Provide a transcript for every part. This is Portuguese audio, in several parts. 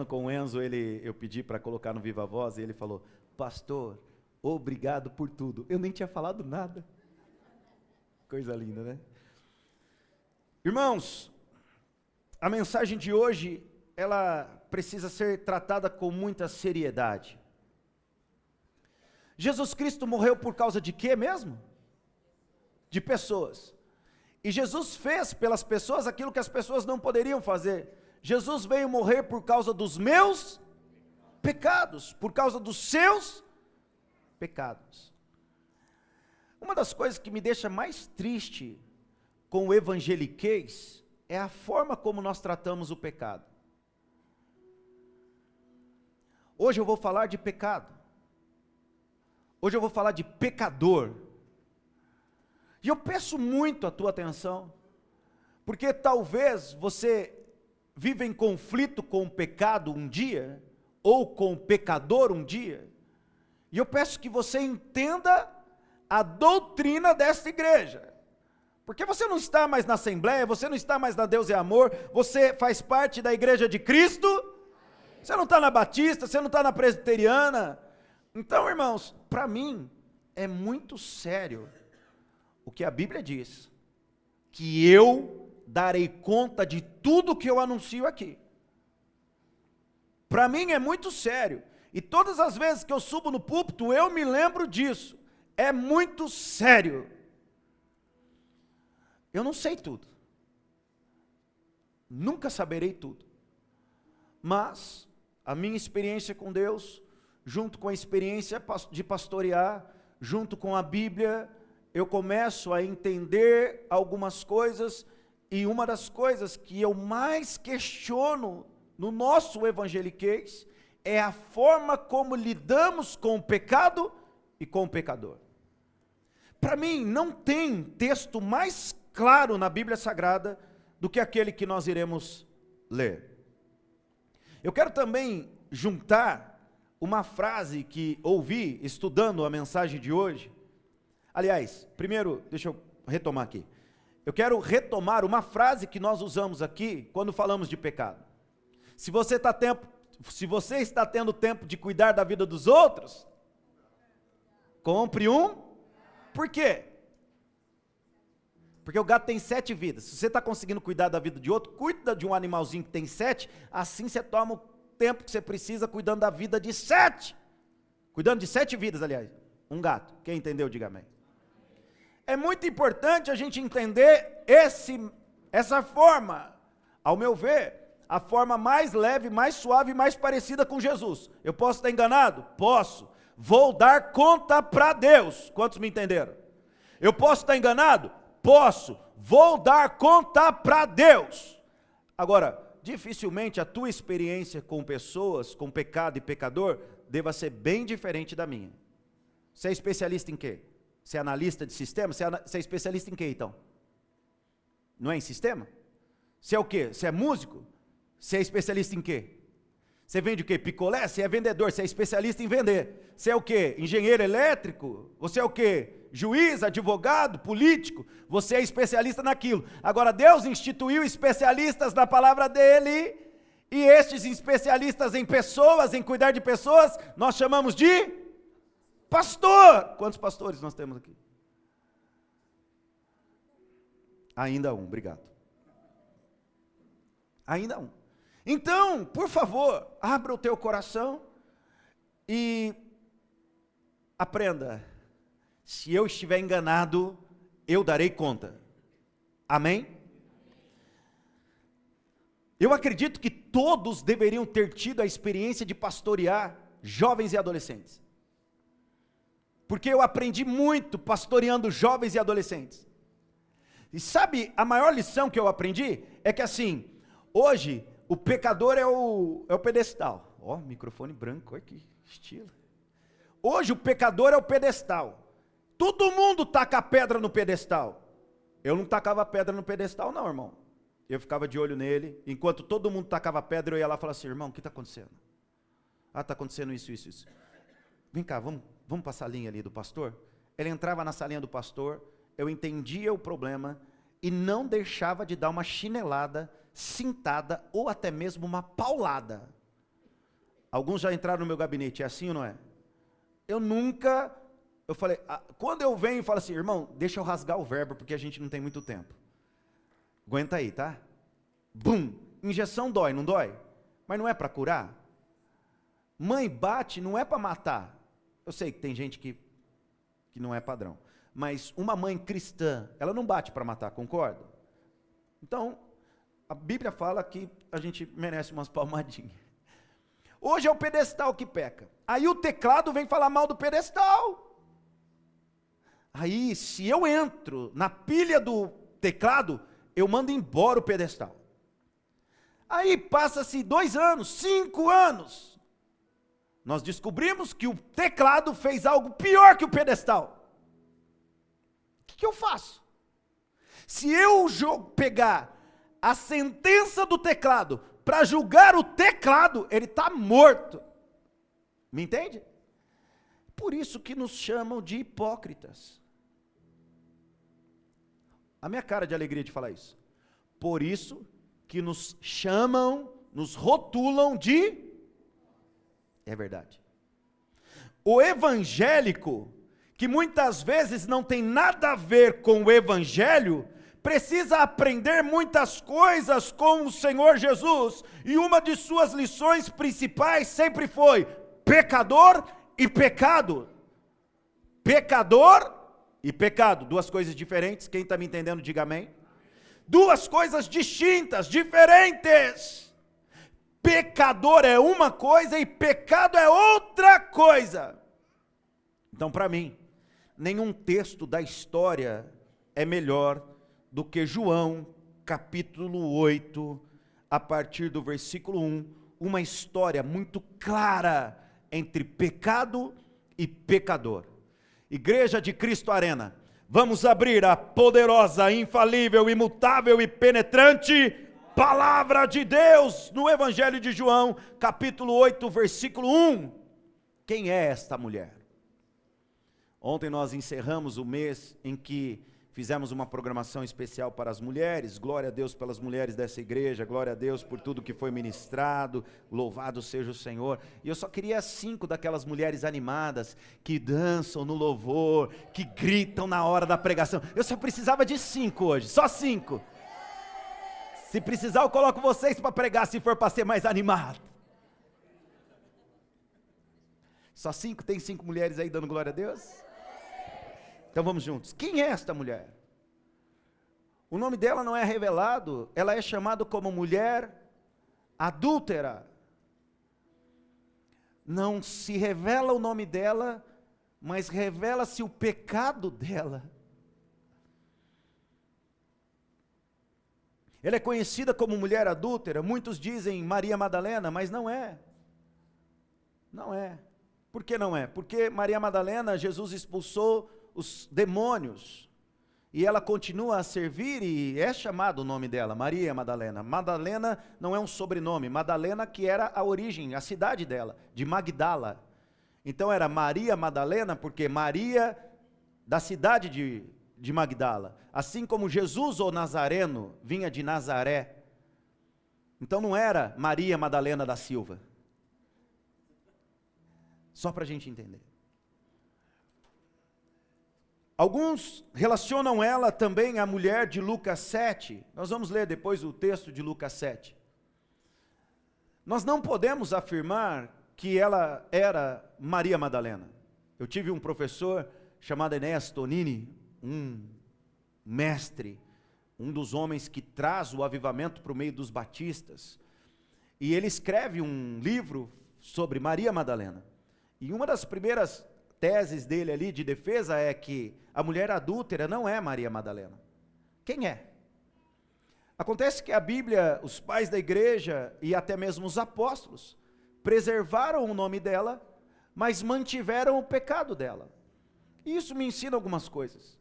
falando com o Enzo, eu pedi para colocar no Viva Voz, e ele falou: pastor, obrigado por tudo. Eu nem tinha falado nada. Coisa linda, né? Irmãos, a mensagem de hoje, ela precisa ser tratada com muita seriedade. Jesus Cristo morreu por causa de quê mesmo? De pessoas. E Jesus fez pelas pessoas aquilo que as pessoas não poderiam fazer. Jesus veio morrer por causa dos meus pecados, por causa dos seus pecados. Uma das coisas que me deixa mais triste com o evangeliquez é a forma como nós tratamos o pecado. Hoje eu vou falar de pecado. Hoje eu vou falar de pecador. E eu peço muito a tua atenção, porque talvez você viva em conflito com o pecado um dia, ou com o pecador um dia, e eu peço que você entenda a doutrina desta igreja, porque você não está mais na Assembleia, você não está mais na Deus é Amor, você faz parte da igreja de Cristo, você não está na Batista, você não está na Presbiteriana. Então, irmãos, para mim é muito sério o que a Bíblia diz, que eu darei conta de tudo que eu anuncio aqui. Para mim é muito sério, e todas as vezes que eu subo no púlpito, eu me lembro disso, é muito sério. Eu não sei tudo, nunca saberei tudo, mas a minha experiência com Deus, junto com a experiência de pastorear, junto com a Bíblia, eu começo a entender algumas coisas, e uma das coisas que eu mais questiono no nosso evangeliquez é a forma como lidamos com o pecado e com o pecador. Para mim, não tem texto mais claro na Bíblia Sagrada do que aquele que nós iremos ler. Eu quero também juntar uma frase que ouvi estudando a mensagem de hoje. Aliás, primeiro, deixa eu retomar aqui. Eu quero retomar uma frase que nós usamos aqui quando falamos de pecado. Se você está tendo tempo de cuidar da vida dos outros, compre um. Por quê? Porque o gato tem 7 vidas. Se você está conseguindo cuidar da vida de outro, cuida de um animalzinho que tem 7, assim você toma o tempo que você precisa cuidando da vida de 7. Cuidando de 7 vidas, aliás. Um gato. Quem entendeu, diga amém. É muito importante a gente entender essa forma. Ao meu ver, a forma mais leve, mais suave, mais parecida com Jesus. Eu posso estar enganado? Posso. Vou dar conta para Deus. Quantos me entenderam? Eu posso estar enganado? Posso. Vou dar conta para Deus. Agora, dificilmente a tua experiência com pessoas, com pecado e pecador, deva ser bem diferente da minha. Você é especialista em quê? Você é analista de sistema? Você é especialista em quê, então? Não é em sistema? Você é o quê? Você é músico? Você é especialista em quê? Você vende o quê? Picolé? Você é vendedor, você é especialista em vender. Você é o quê? Engenheiro elétrico? Você é o quê? Juiz, advogado, político? Você é especialista naquilo. Agora, Deus instituiu especialistas na palavra dele, e estes especialistas em pessoas, em cuidar de pessoas, nós chamamos de pastor. Quantos pastores nós temos aqui? Ainda um, obrigado. Ainda um. Então, por favor, abra o teu coração e aprenda. Se eu estiver enganado, eu darei conta. Amém? Eu acredito que todos deveriam ter tido a experiência de pastorear jovens e adolescentes. Porque eu aprendi muito pastoreando jovens e adolescentes. E sabe, a maior lição que eu aprendi é que assim, hoje o pecador é o pedestal. Ó, microfone branco, olha que estilo. Hoje o pecador é o pedestal. Todo mundo taca pedra no pedestal. Eu não tacava pedra no pedestal não, irmão. Eu ficava de olho nele. Enquanto todo mundo tacava pedra, eu ia lá e falava assim: irmão, o que está acontecendo? Ah, está acontecendo isso. Vem cá, vamos para a salinha ali do pastor? Ele entrava na salinha do pastor, eu entendia o problema e não deixava de dar uma chinelada, cintada ou até mesmo uma paulada. Alguns já entraram no meu gabinete, é assim ou não é? Eu falei, quando eu venho e falo assim, irmão, deixa eu rasgar o verbo, porque a gente não tem muito tempo. Aguenta aí, tá? Bum! Injeção dói, não dói? Mas não é para curar? Mãe bate não é para matar. Eu sei que tem gente que não é padrão. Mas uma mãe cristã, ela não bate para matar, concorda? Então, a Bíblia fala que a gente merece umas palmadinhas. Hoje é o pedestal que peca. Aí o teclado vem falar mal do pedestal. Aí, se eu entro na pilha do teclado, eu mando embora o pedestal. Aí passa-se 2 anos, 5 anos. Nós descobrimos que o teclado fez algo pior que o pedestal. O que eu faço? Se eu pegar a sentença do teclado para julgar o teclado, ele está morto. Me entende? Por isso que nos chamam de hipócritas. A minha cara de alegria de falar isso. Por isso que nos chamam, nos rotulam de... É verdade. O evangélico, que muitas vezes não tem nada a ver com o evangelho, precisa aprender muitas coisas com o Senhor Jesus, e uma de suas lições principais sempre foi pecador e pecado. Pecador e pecado, 2 coisas diferentes, quem está me entendendo diga amém. 2 coisas distintas, diferentes. Pecador é uma coisa e pecado é outra coisa. Então, para mim, nenhum texto da história é melhor do que João, capítulo 8, a partir do versículo 1, uma história muito clara entre pecado e pecador. Igreja de Cristo Arena, vamos abrir a poderosa, infalível, imutável e penetrante Palavra de Deus no Evangelho de João, capítulo 8, versículo 1. Quem é esta mulher? Ontem nós encerramos o mês em que fizemos uma programação especial para as mulheres. Glória a Deus pelas mulheres dessa igreja, glória a Deus por tudo que foi ministrado, louvado seja o Senhor. E eu só queria 5 daquelas mulheres animadas, que dançam no louvor, que gritam na hora da pregação. Eu só precisava de 5 hoje, só 5. Se precisar, eu coloco vocês para pregar, se for para ser mais animado. Só 5? Tem 5 mulheres aí dando glória a Deus? Então vamos juntos. Quem é esta mulher? O nome dela não é revelado, ela é chamada como mulher adúltera. Não se revela o nome dela, mas revela-se o pecado dela. Ela é conhecida como mulher adúltera, muitos dizem Maria Madalena, mas não é. Não é. Por que não é? Porque Maria Madalena, Jesus expulsou os demônios, e ela continua a servir, e é chamado o nome dela, Maria Madalena. Madalena não é um sobrenome, Madalena que era a origem, a cidade dela, de Magdala. Então era Maria Madalena, porque Maria da cidade de Magdala, assim como Jesus, o Nazareno, vinha de Nazaré. Então não era Maria Madalena da Silva. Só para a gente entender. Alguns relacionam ela também à mulher de Lucas 7. Nós vamos ler depois o texto de Lucas 7. Nós não podemos afirmar que ela era Maria Madalena. Eu tive um professor chamado Enéas Tonini, um mestre, um dos homens que traz o avivamento para o meio dos batistas, e ele escreve um livro sobre Maria Madalena, e uma das primeiras teses dele ali de defesa é que a mulher adúltera não é Maria Madalena. Quem é? Acontece que a Bíblia, os pais da igreja e até mesmo os apóstolos, preservaram o nome dela, mas mantiveram o pecado dela. E isso me ensina algumas coisas.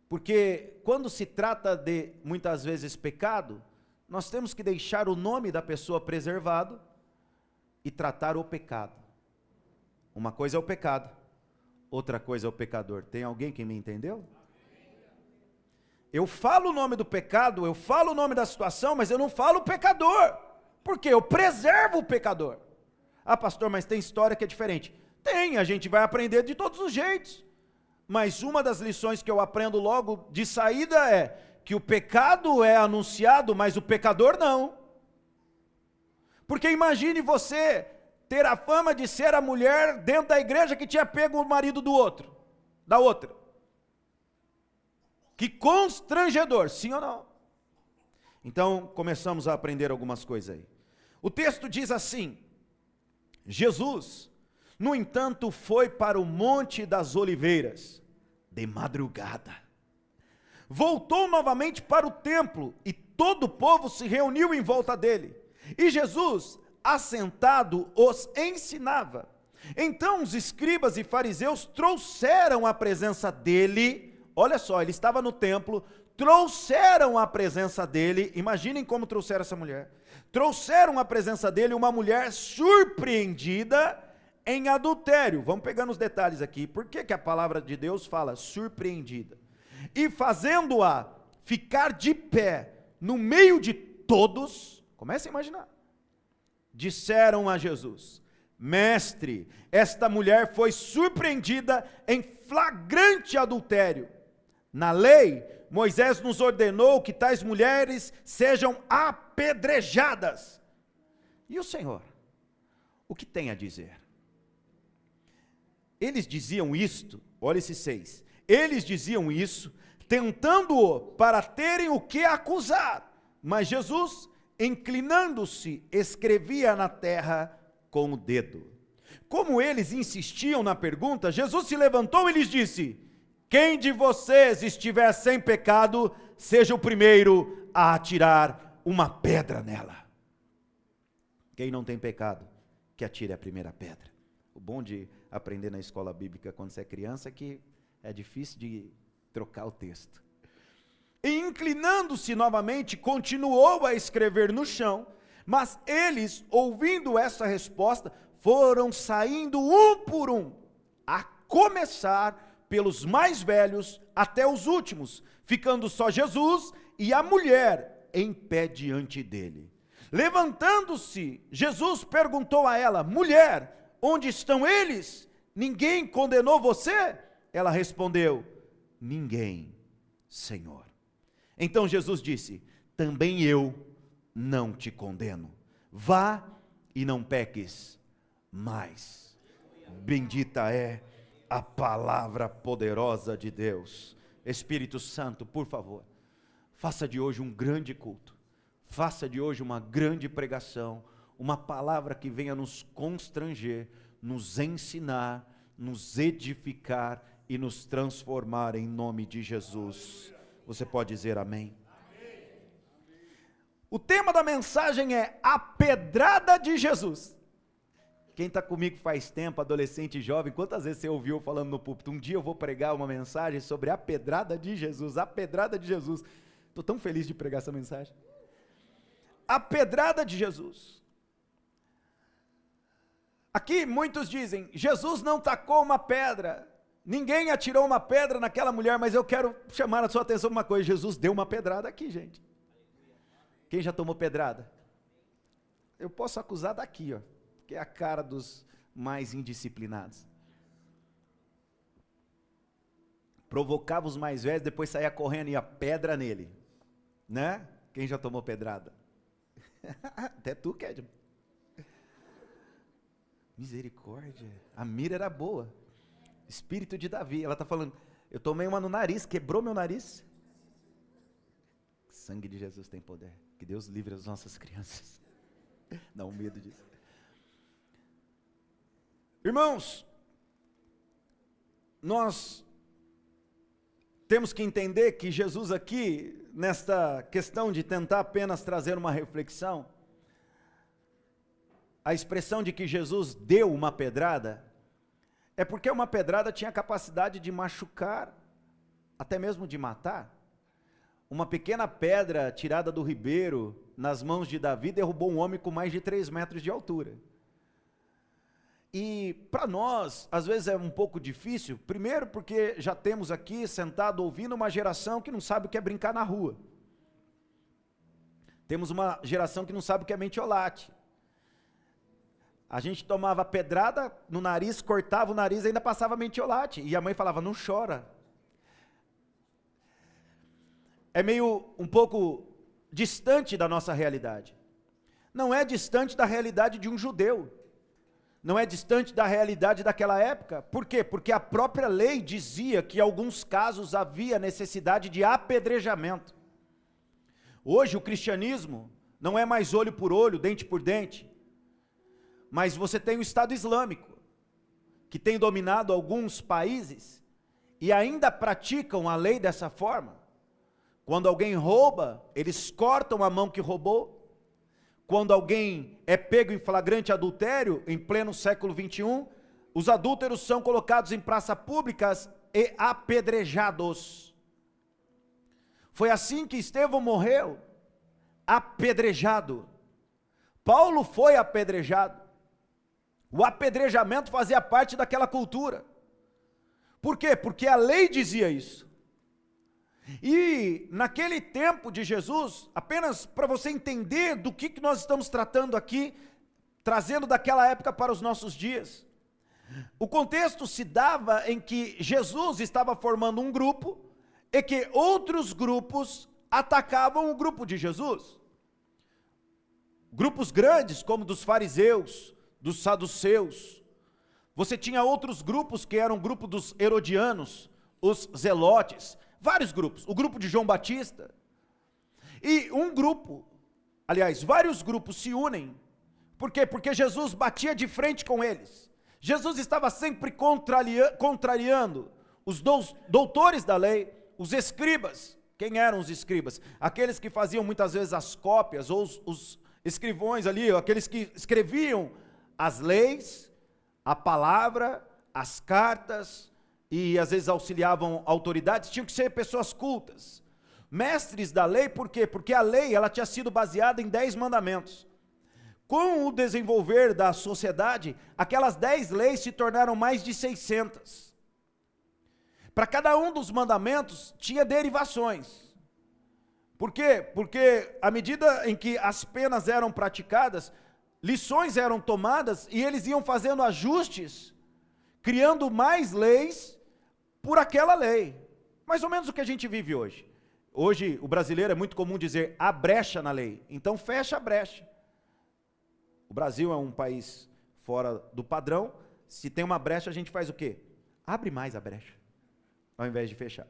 Porque quando se trata de, muitas vezes, pecado, nós temos que deixar o nome da pessoa preservado e tratar o pecado. Uma coisa é o pecado, outra coisa é o pecador. Tem alguém que me entendeu? eu falo o nome do pecado, eu falo o nome da situação, mas eu não falo o pecador. Por quê? Eu preservo o pecador. Ah, pastor, mas tem história que é diferente. Tem, a gente vai aprender de todos os jeitos. Mas uma das lições que eu aprendo logo de saída é que o pecado é anunciado, mas o pecador não. Porque imagine você ter a fama de ser a mulher dentro da igreja que tinha pego o marido da outra. Que constrangedor, sim ou não? Então, começamos a aprender algumas coisas aí. O texto diz assim: Jesus, no entanto, foi para o Monte das Oliveiras, de madrugada. Voltou novamente para o templo, e todo o povo se reuniu em volta dele. E Jesus, assentado, os ensinava. Então os escribas e fariseus trouxeram à presença dele, olha só, ele estava no templo, trouxeram à presença dele, imaginem como trouxeram essa mulher, trouxeram à presença dele uma mulher surpreendida em adultério. Vamos pegando os detalhes aqui, por que a palavra de Deus fala surpreendida? E fazendo-a ficar de pé no meio de todos, comece a imaginar, disseram a Jesus: Mestre, esta mulher foi surpreendida em flagrante adultério. Na lei, Moisés nos ordenou que tais mulheres sejam apedrejadas. E o Senhor, o que tem a dizer? Eles diziam isto, olha esse 6, eles diziam isso, tentando-o para terem o que acusar, mas Jesus, inclinando-se, escrevia na terra com o dedo. Como eles insistiam na pergunta, Jesus se levantou e lhes disse: quem de vocês estiver sem pecado, seja o primeiro a atirar uma pedra nela. Quem não tem pecado, que atire a primeira pedra. O bom de aprender na escola bíblica quando você é criança é que é difícil de trocar o texto. E inclinando-se novamente, continuou a escrever no chão, mas eles, ouvindo essa resposta, foram saindo um por um, a começar pelos mais velhos até os últimos, ficando só Jesus e a mulher em pé diante dele. Levantando-se, Jesus perguntou a ela: mulher, onde estão eles? Ninguém condenou você? Ela respondeu: ninguém, Senhor. Então Jesus disse: também eu não te condeno. Vá e não peques mais. Bendita é a palavra poderosa de Deus. Espírito Santo, por favor, faça de hoje um grande culto. Faça de hoje uma grande pregação, uma palavra que venha nos constranger, nos ensinar, nos edificar e nos transformar em nome de Jesus. Você pode dizer amém? O tema da mensagem é a pedrada de Jesus. Quem está comigo faz tempo, adolescente e jovem, quantas vezes você ouviu falando no púlpito: um dia eu vou pregar uma mensagem sobre a pedrada de Jesus, a pedrada de Jesus. Estou tão feliz de pregar essa mensagem. A pedrada de Jesus. Aqui muitos dizem: Jesus não tacou uma pedra, ninguém atirou uma pedra naquela mulher, mas eu quero chamar a sua atenção para uma coisa: Jesus deu uma pedrada aqui, gente. Quem já tomou pedrada? Eu posso acusar daqui, ó, que é a cara dos mais indisciplinados. Provocava os mais velhos, depois saía correndo e ia pedra nele, né? Quem já tomou pedrada? Até tu, Kedman. Misericórdia, a mira era boa. Espírito de Davi, ela está falando: eu tomei uma no nariz, quebrou meu nariz. Sangue de Jesus tem poder. Que Deus livre as nossas crianças. Dá um medo disso. Irmãos, nós temos que entender que Jesus aqui, nesta questão de tentar apenas trazer uma reflexão, a expressão de que Jesus deu uma pedrada, é porque uma pedrada tinha a capacidade de machucar, até mesmo de matar. Uma pequena pedra tirada do ribeiro, nas mãos de Davi, derrubou um homem com mais de 3 metros de altura. E para nós, às vezes é um pouco difícil, primeiro porque já temos aqui sentado ouvindo uma geração que não sabe o que é brincar na rua. Temos uma geração que não sabe o que é mentiolate. A gente tomava pedrada no nariz, cortava o nariz e ainda passava mentiolate. E a mãe falava, não chora. É meio um pouco distante da nossa realidade. Não é distante da realidade de um judeu. Não é distante da realidade daquela época. Por quê? Porque a própria lei dizia que em alguns casos havia necessidade de apedrejamento. Hoje o cristianismo não é mais olho por olho, dente por dente. Mas você tem o Estado Islâmico, que tem dominado alguns países e ainda praticam a lei dessa forma. Quando alguém rouba, eles cortam a mão que roubou. Quando alguém é pego em flagrante adultério, em pleno século 21, os adúlteros são colocados em praças públicas e apedrejados. Foi assim que Estevão morreu, apedrejado. Paulo foi apedrejado. O apedrejamento fazia parte daquela cultura. Por quê? Porque a lei dizia isso. E naquele tempo de Jesus, apenas para você entender do que nós estamos tratando aqui, trazendo daquela época para os nossos dias. O contexto se dava em que Jesus estava formando um grupo e que outros grupos atacavam o grupo de Jesus. Grupos grandes, como dos fariseus, dos saduceus. Você tinha outros grupos que eram o grupo dos herodianos, os zelotes, vários grupos, o grupo de João Batista. E vários grupos se unem. Por quê? Porque Jesus batia de frente com eles. Jesus estava sempre contrariando os doutores da lei, os escribas. Quem eram os escribas? Aqueles que faziam muitas vezes as cópias, ou os escrivões ali, aqueles que escreviam as leis, a palavra, as cartas, e às vezes auxiliavam autoridades, tinham que ser pessoas cultas. Mestres da lei, por quê? Porque a lei ela tinha sido baseada em 10 mandamentos. Com o desenvolver da sociedade, aquelas 10 leis se tornaram mais de 600. Para cada um dos mandamentos tinha derivações. Por quê? Porque à medida em que as penas eram praticadas, lições eram tomadas e eles iam fazendo ajustes, criando mais leis por aquela lei. Mais ou menos o que a gente vive hoje. Hoje o brasileiro é muito comum dizer há brecha na lei, então fecha a brecha. O Brasil é um país fora do padrão, se tem uma brecha a gente faz o quê? Abre mais a brecha, ao invés de fechar.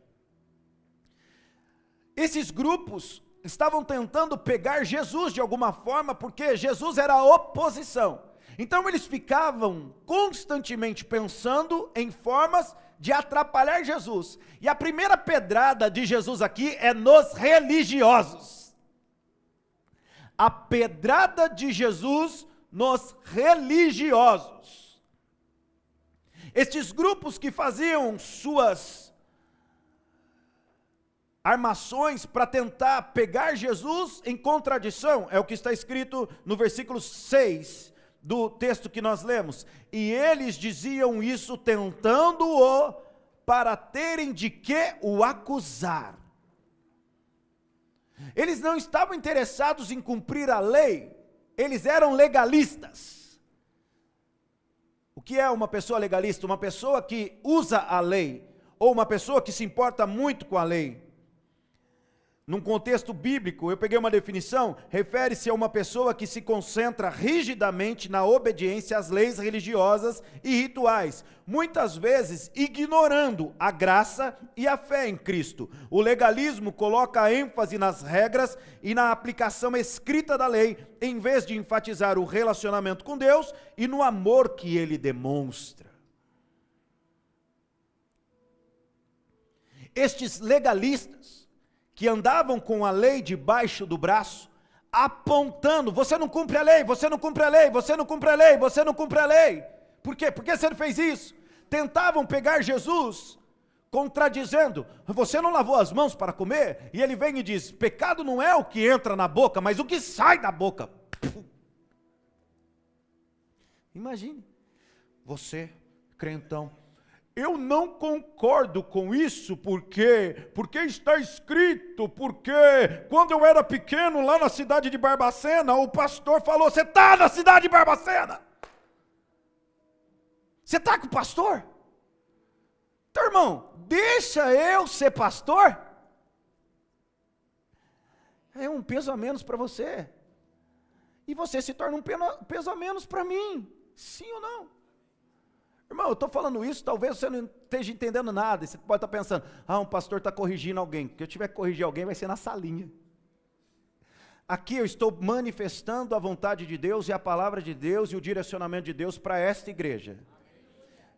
Esses grupos estavam tentando pegar Jesus de alguma forma, porque Jesus era a oposição. Então eles ficavam constantemente pensando em formas de atrapalhar Jesus. E a primeira pedrada de Jesus aqui é nos religiosos. A pedrada de Jesus nos religiosos. Estes grupos que faziam suas armações para tentar pegar Jesus em contradição, é o que está escrito no versículo 6 do texto que nós lemos. E eles diziam isso tentando-o para terem de que o acusar. Eles não estavam interessados em cumprir a lei, eles eram legalistas. O que é uma pessoa legalista? Uma pessoa que usa a lei, ou uma pessoa que se importa muito com a lei. Num contexto bíblico, eu peguei uma definição, refere-se a uma pessoa que se concentra rigidamente na obediência às leis religiosas e rituais, muitas vezes ignorando a graça e a fé em Cristo. O legalismo coloca ênfase nas regras e na aplicação escrita da lei, em vez de enfatizar o relacionamento com Deus e no amor que ele demonstra. Estes legalistas, que andavam com a lei debaixo do braço, apontando, você não cumpre a lei, você não cumpre a lei, você não cumpre a lei, você não cumpre a lei. Por quê? Por que você não fez isso? Tentavam pegar Jesus, contradizendo, você não lavou as mãos para comer? E ele vem e diz, pecado não é o que entra na boca, mas o que sai da boca. Imagine, você, crentão, eu não concordo com isso, porque está escrito, porque quando eu era pequeno lá na cidade de Barbacena, o pastor falou, você está na cidade de Barbacena? Você está com o pastor? Então, irmão, deixa eu ser pastor? É um peso a menos para você. E você se torna um peso a menos para mim. Sim ou não? Irmão, eu estou falando isso, talvez você não esteja entendendo nada. E você pode estar pensando, um pastor está corrigindo alguém. Que eu tiver que corrigir alguém vai ser na salinha. Aqui eu estou manifestando a vontade de Deus e a palavra de Deus e o direcionamento de Deus para esta igreja.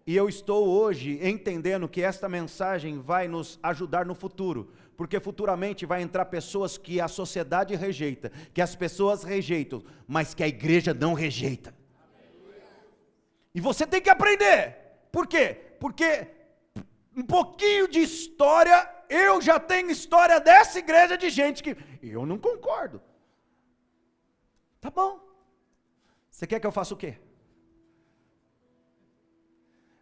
E eu estou hoje entendendo que esta mensagem vai nos ajudar no futuro, porque futuramente vai entrar pessoas que a sociedade rejeita, que as pessoas rejeitam, mas que a igreja não rejeita. E você tem que aprender. Por quê? Porque um pouquinho de história, eu já tenho história dessa igreja de gente que eu não concordo. Tá bom. Você quer que eu faça o quê?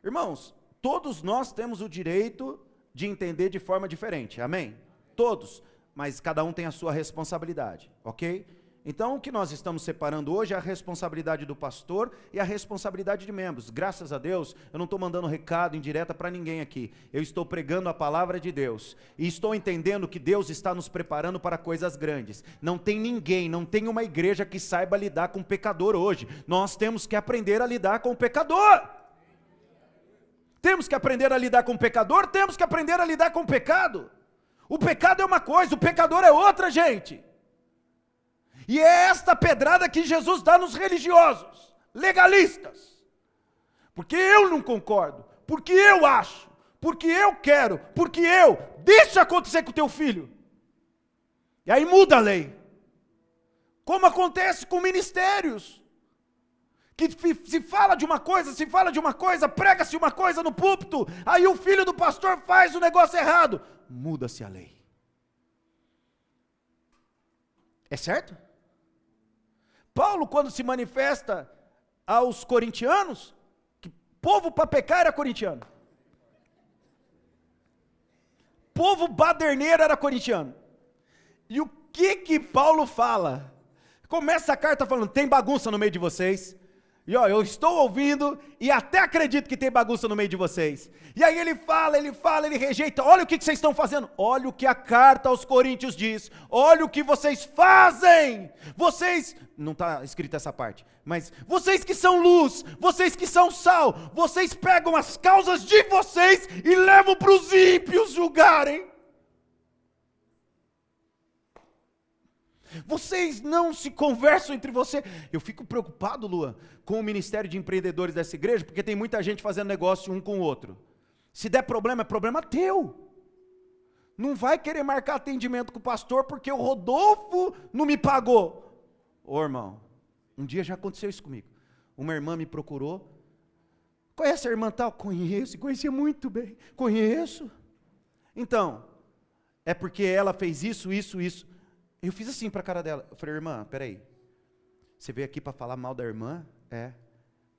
Irmãos, todos nós temos o direito de entender de forma diferente, amém? Todos, mas cada um tem a sua responsabilidade, ok? Então o que nós estamos separando hoje é a responsabilidade do pastor e a responsabilidade de membros. Graças a Deus, eu não estou mandando recado indireta para ninguém aqui, eu estou pregando a palavra de Deus, e estou entendendo que Deus está nos preparando para coisas grandes. Não tem ninguém, não tem uma igreja que saiba lidar com o pecador hoje, nós temos que aprender a lidar com o pecador. Temos que aprender a lidar com o pecador, temos que aprender a lidar com o pecado. O pecado é uma coisa, o pecador é outra, gente. E é esta pedrada que Jesus dá nos religiosos, legalistas. Porque eu não concordo, porque eu acho, porque eu quero, porque deixa acontecer com o teu filho. E aí muda a lei. Como acontece com ministérios. Que se fala de uma coisa, prega-se uma coisa no púlpito, aí o filho do pastor faz o negócio errado, muda-se a lei. É certo? Paulo, quando se manifesta aos corintianos, que povo para pecar era corintiano, povo baderneiro era corintiano, e o que Paulo fala? Começa a carta falando, tem bagunça no meio de vocês. E eu estou ouvindo e até acredito que tem bagunça no meio de vocês. E aí ele fala, ele rejeita. Olha o que vocês estão fazendo. Olha o que a carta aos Coríntios diz. Olha o que vocês fazem. Vocês, não está escrita essa parte, mas vocês que são luz, vocês que são sal, vocês pegam as causas de vocês e levam para os ímpios julgarem. Vocês não se conversam entre vocês. Eu fico preocupado, Lua, com o ministério de empreendedores dessa igreja, porque tem muita gente fazendo negócio um com o outro. Se der problema, é problema teu. Não vai querer marcar atendimento com o pastor porque o Rodolfo não me pagou. Ô irmão, um dia já aconteceu isso comigo. Uma irmã me procurou. Conhece a irmã tal? Conheço, conhecia muito bem. Conheço. Então, é porque ela fez isso. Eu fiz assim para a cara dela. Eu falei, irmã, peraí. Você veio aqui para falar mal da irmã? É.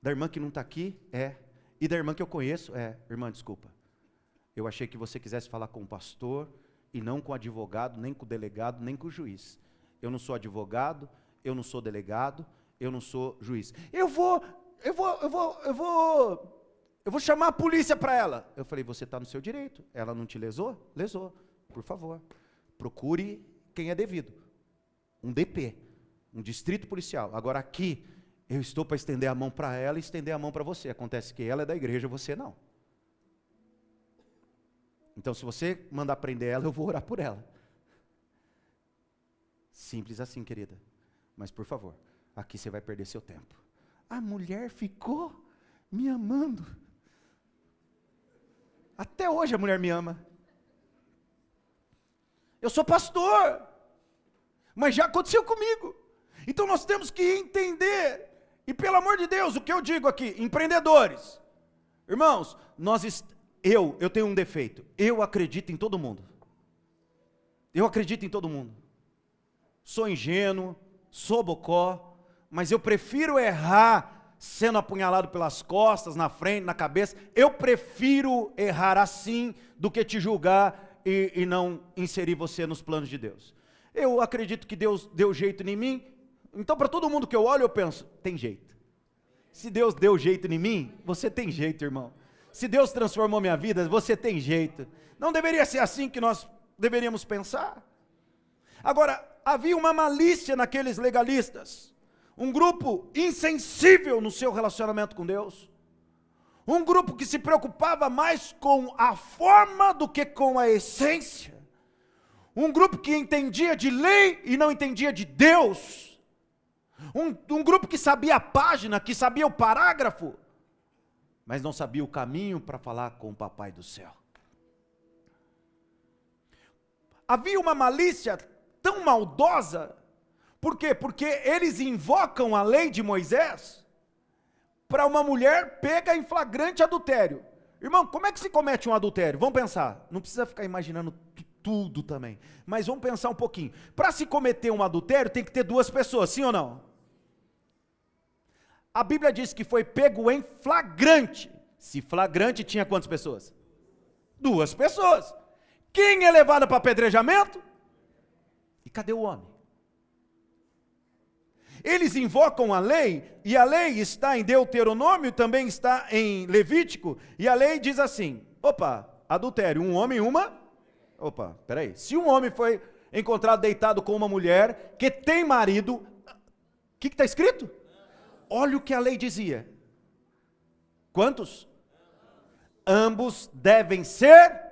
Da irmã que não está aqui? É. E da irmã que eu conheço? É. Irmã, desculpa. Eu achei que você quisesse falar com o pastor e não com o advogado, nem com o delegado, nem com o juiz. Eu não sou advogado, eu não sou delegado, eu não sou juiz. Eu vou chamar a polícia para ela. Eu falei, você está no seu direito. Ela não te lesou? Lesou. Por favor, procure quem é devido. Um DP, um distrito policial. Agora aqui, eu estou para estender a mão para ela e estender a mão para você. Acontece que ela é da igreja, você não. Então se você mandar prender ela, eu vou orar por ela. Simples assim, querida. Mas por favor, aqui você vai perder seu tempo. A mulher ficou me amando. Até hoje a mulher me ama. Eu sou pastor, mas já aconteceu comigo. Então nós temos que entender, e pelo amor de Deus, o que eu digo aqui, empreendedores, irmãos, eu tenho um defeito, eu acredito em todo mundo. Eu acredito em todo mundo. Sou ingênuo, sou bocó, mas eu prefiro errar sendo apunhalado pelas costas, na frente, na cabeça. Eu prefiro errar assim do que te julgar e não inserir você nos planos de Deus. Eu acredito que Deus deu jeito em mim, então para todo mundo que eu olho eu penso, tem jeito. Se Deus deu jeito em mim, você tem jeito, irmão. Se Deus transformou minha vida, você tem jeito. Não deveria ser assim que nós deveríamos pensar. Agora, havia uma malícia naqueles legalistas, um grupo insensível no seu relacionamento com Deus, um grupo que se preocupava mais com a forma do que com a essência, um grupo que entendia de lei e não entendia de Deus, um grupo que sabia a página, que sabia o parágrafo, mas não sabia o caminho para falar com o Papai do céu. Havia uma malícia tão maldosa. Por quê? Porque eles invocam a lei de Moisés para uma mulher pega em flagrante adultério. Irmão, como é que se comete um adultério? Vamos pensar, não precisa ficar imaginando tudo também, mas vamos pensar um pouquinho. Para se cometer um adultério tem que ter duas pessoas, sim ou não? A Bíblia diz que foi pego em flagrante. Se flagrante tinha quantas pessoas? Duas pessoas. Quem é levado para apedrejamento? E cadê o homem? Eles invocam a lei, e a lei está em Deuteronômio, também está em Levítico, e a lei diz assim, opa, adultério, um homem, peraí, se um homem foi encontrado deitado com uma mulher, que tem marido, o que está escrito? Olha o que a lei dizia, quantos? Ambos devem ser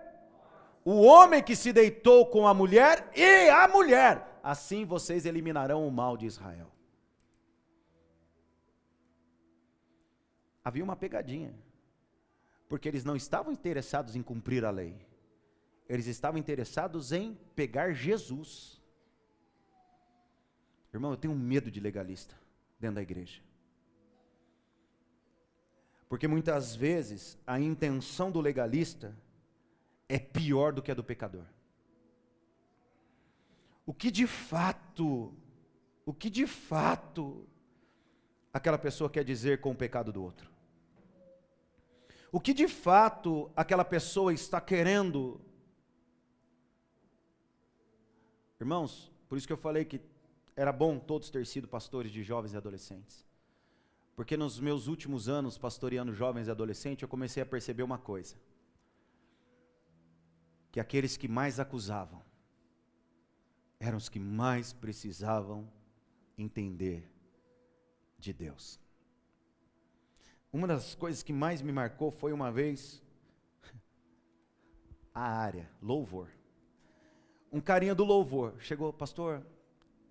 o homem que se deitou com a mulher e a mulher, assim vocês eliminarão o mal de Israel. Havia uma pegadinha, porque eles não estavam interessados em cumprir a lei, eles estavam interessados em pegar Jesus. Irmão, eu tenho medo de legalista dentro da igreja, porque muitas vezes a intenção do legalista é pior do que a do pecador. O que de fato aquela pessoa quer dizer com o pecado do outro? O que de fato aquela pessoa está querendo? Irmãos, por isso que eu falei que era bom todos ter sido pastores de jovens e adolescentes. Porque nos meus últimos anos pastoreando jovens e adolescentes, eu comecei a perceber uma coisa. Que aqueles que mais acusavam, eram os que mais precisavam entender de Deus. Uma das coisas que mais me marcou foi uma vez, a área, louvor. Um carinha do louvor, chegou, pastor,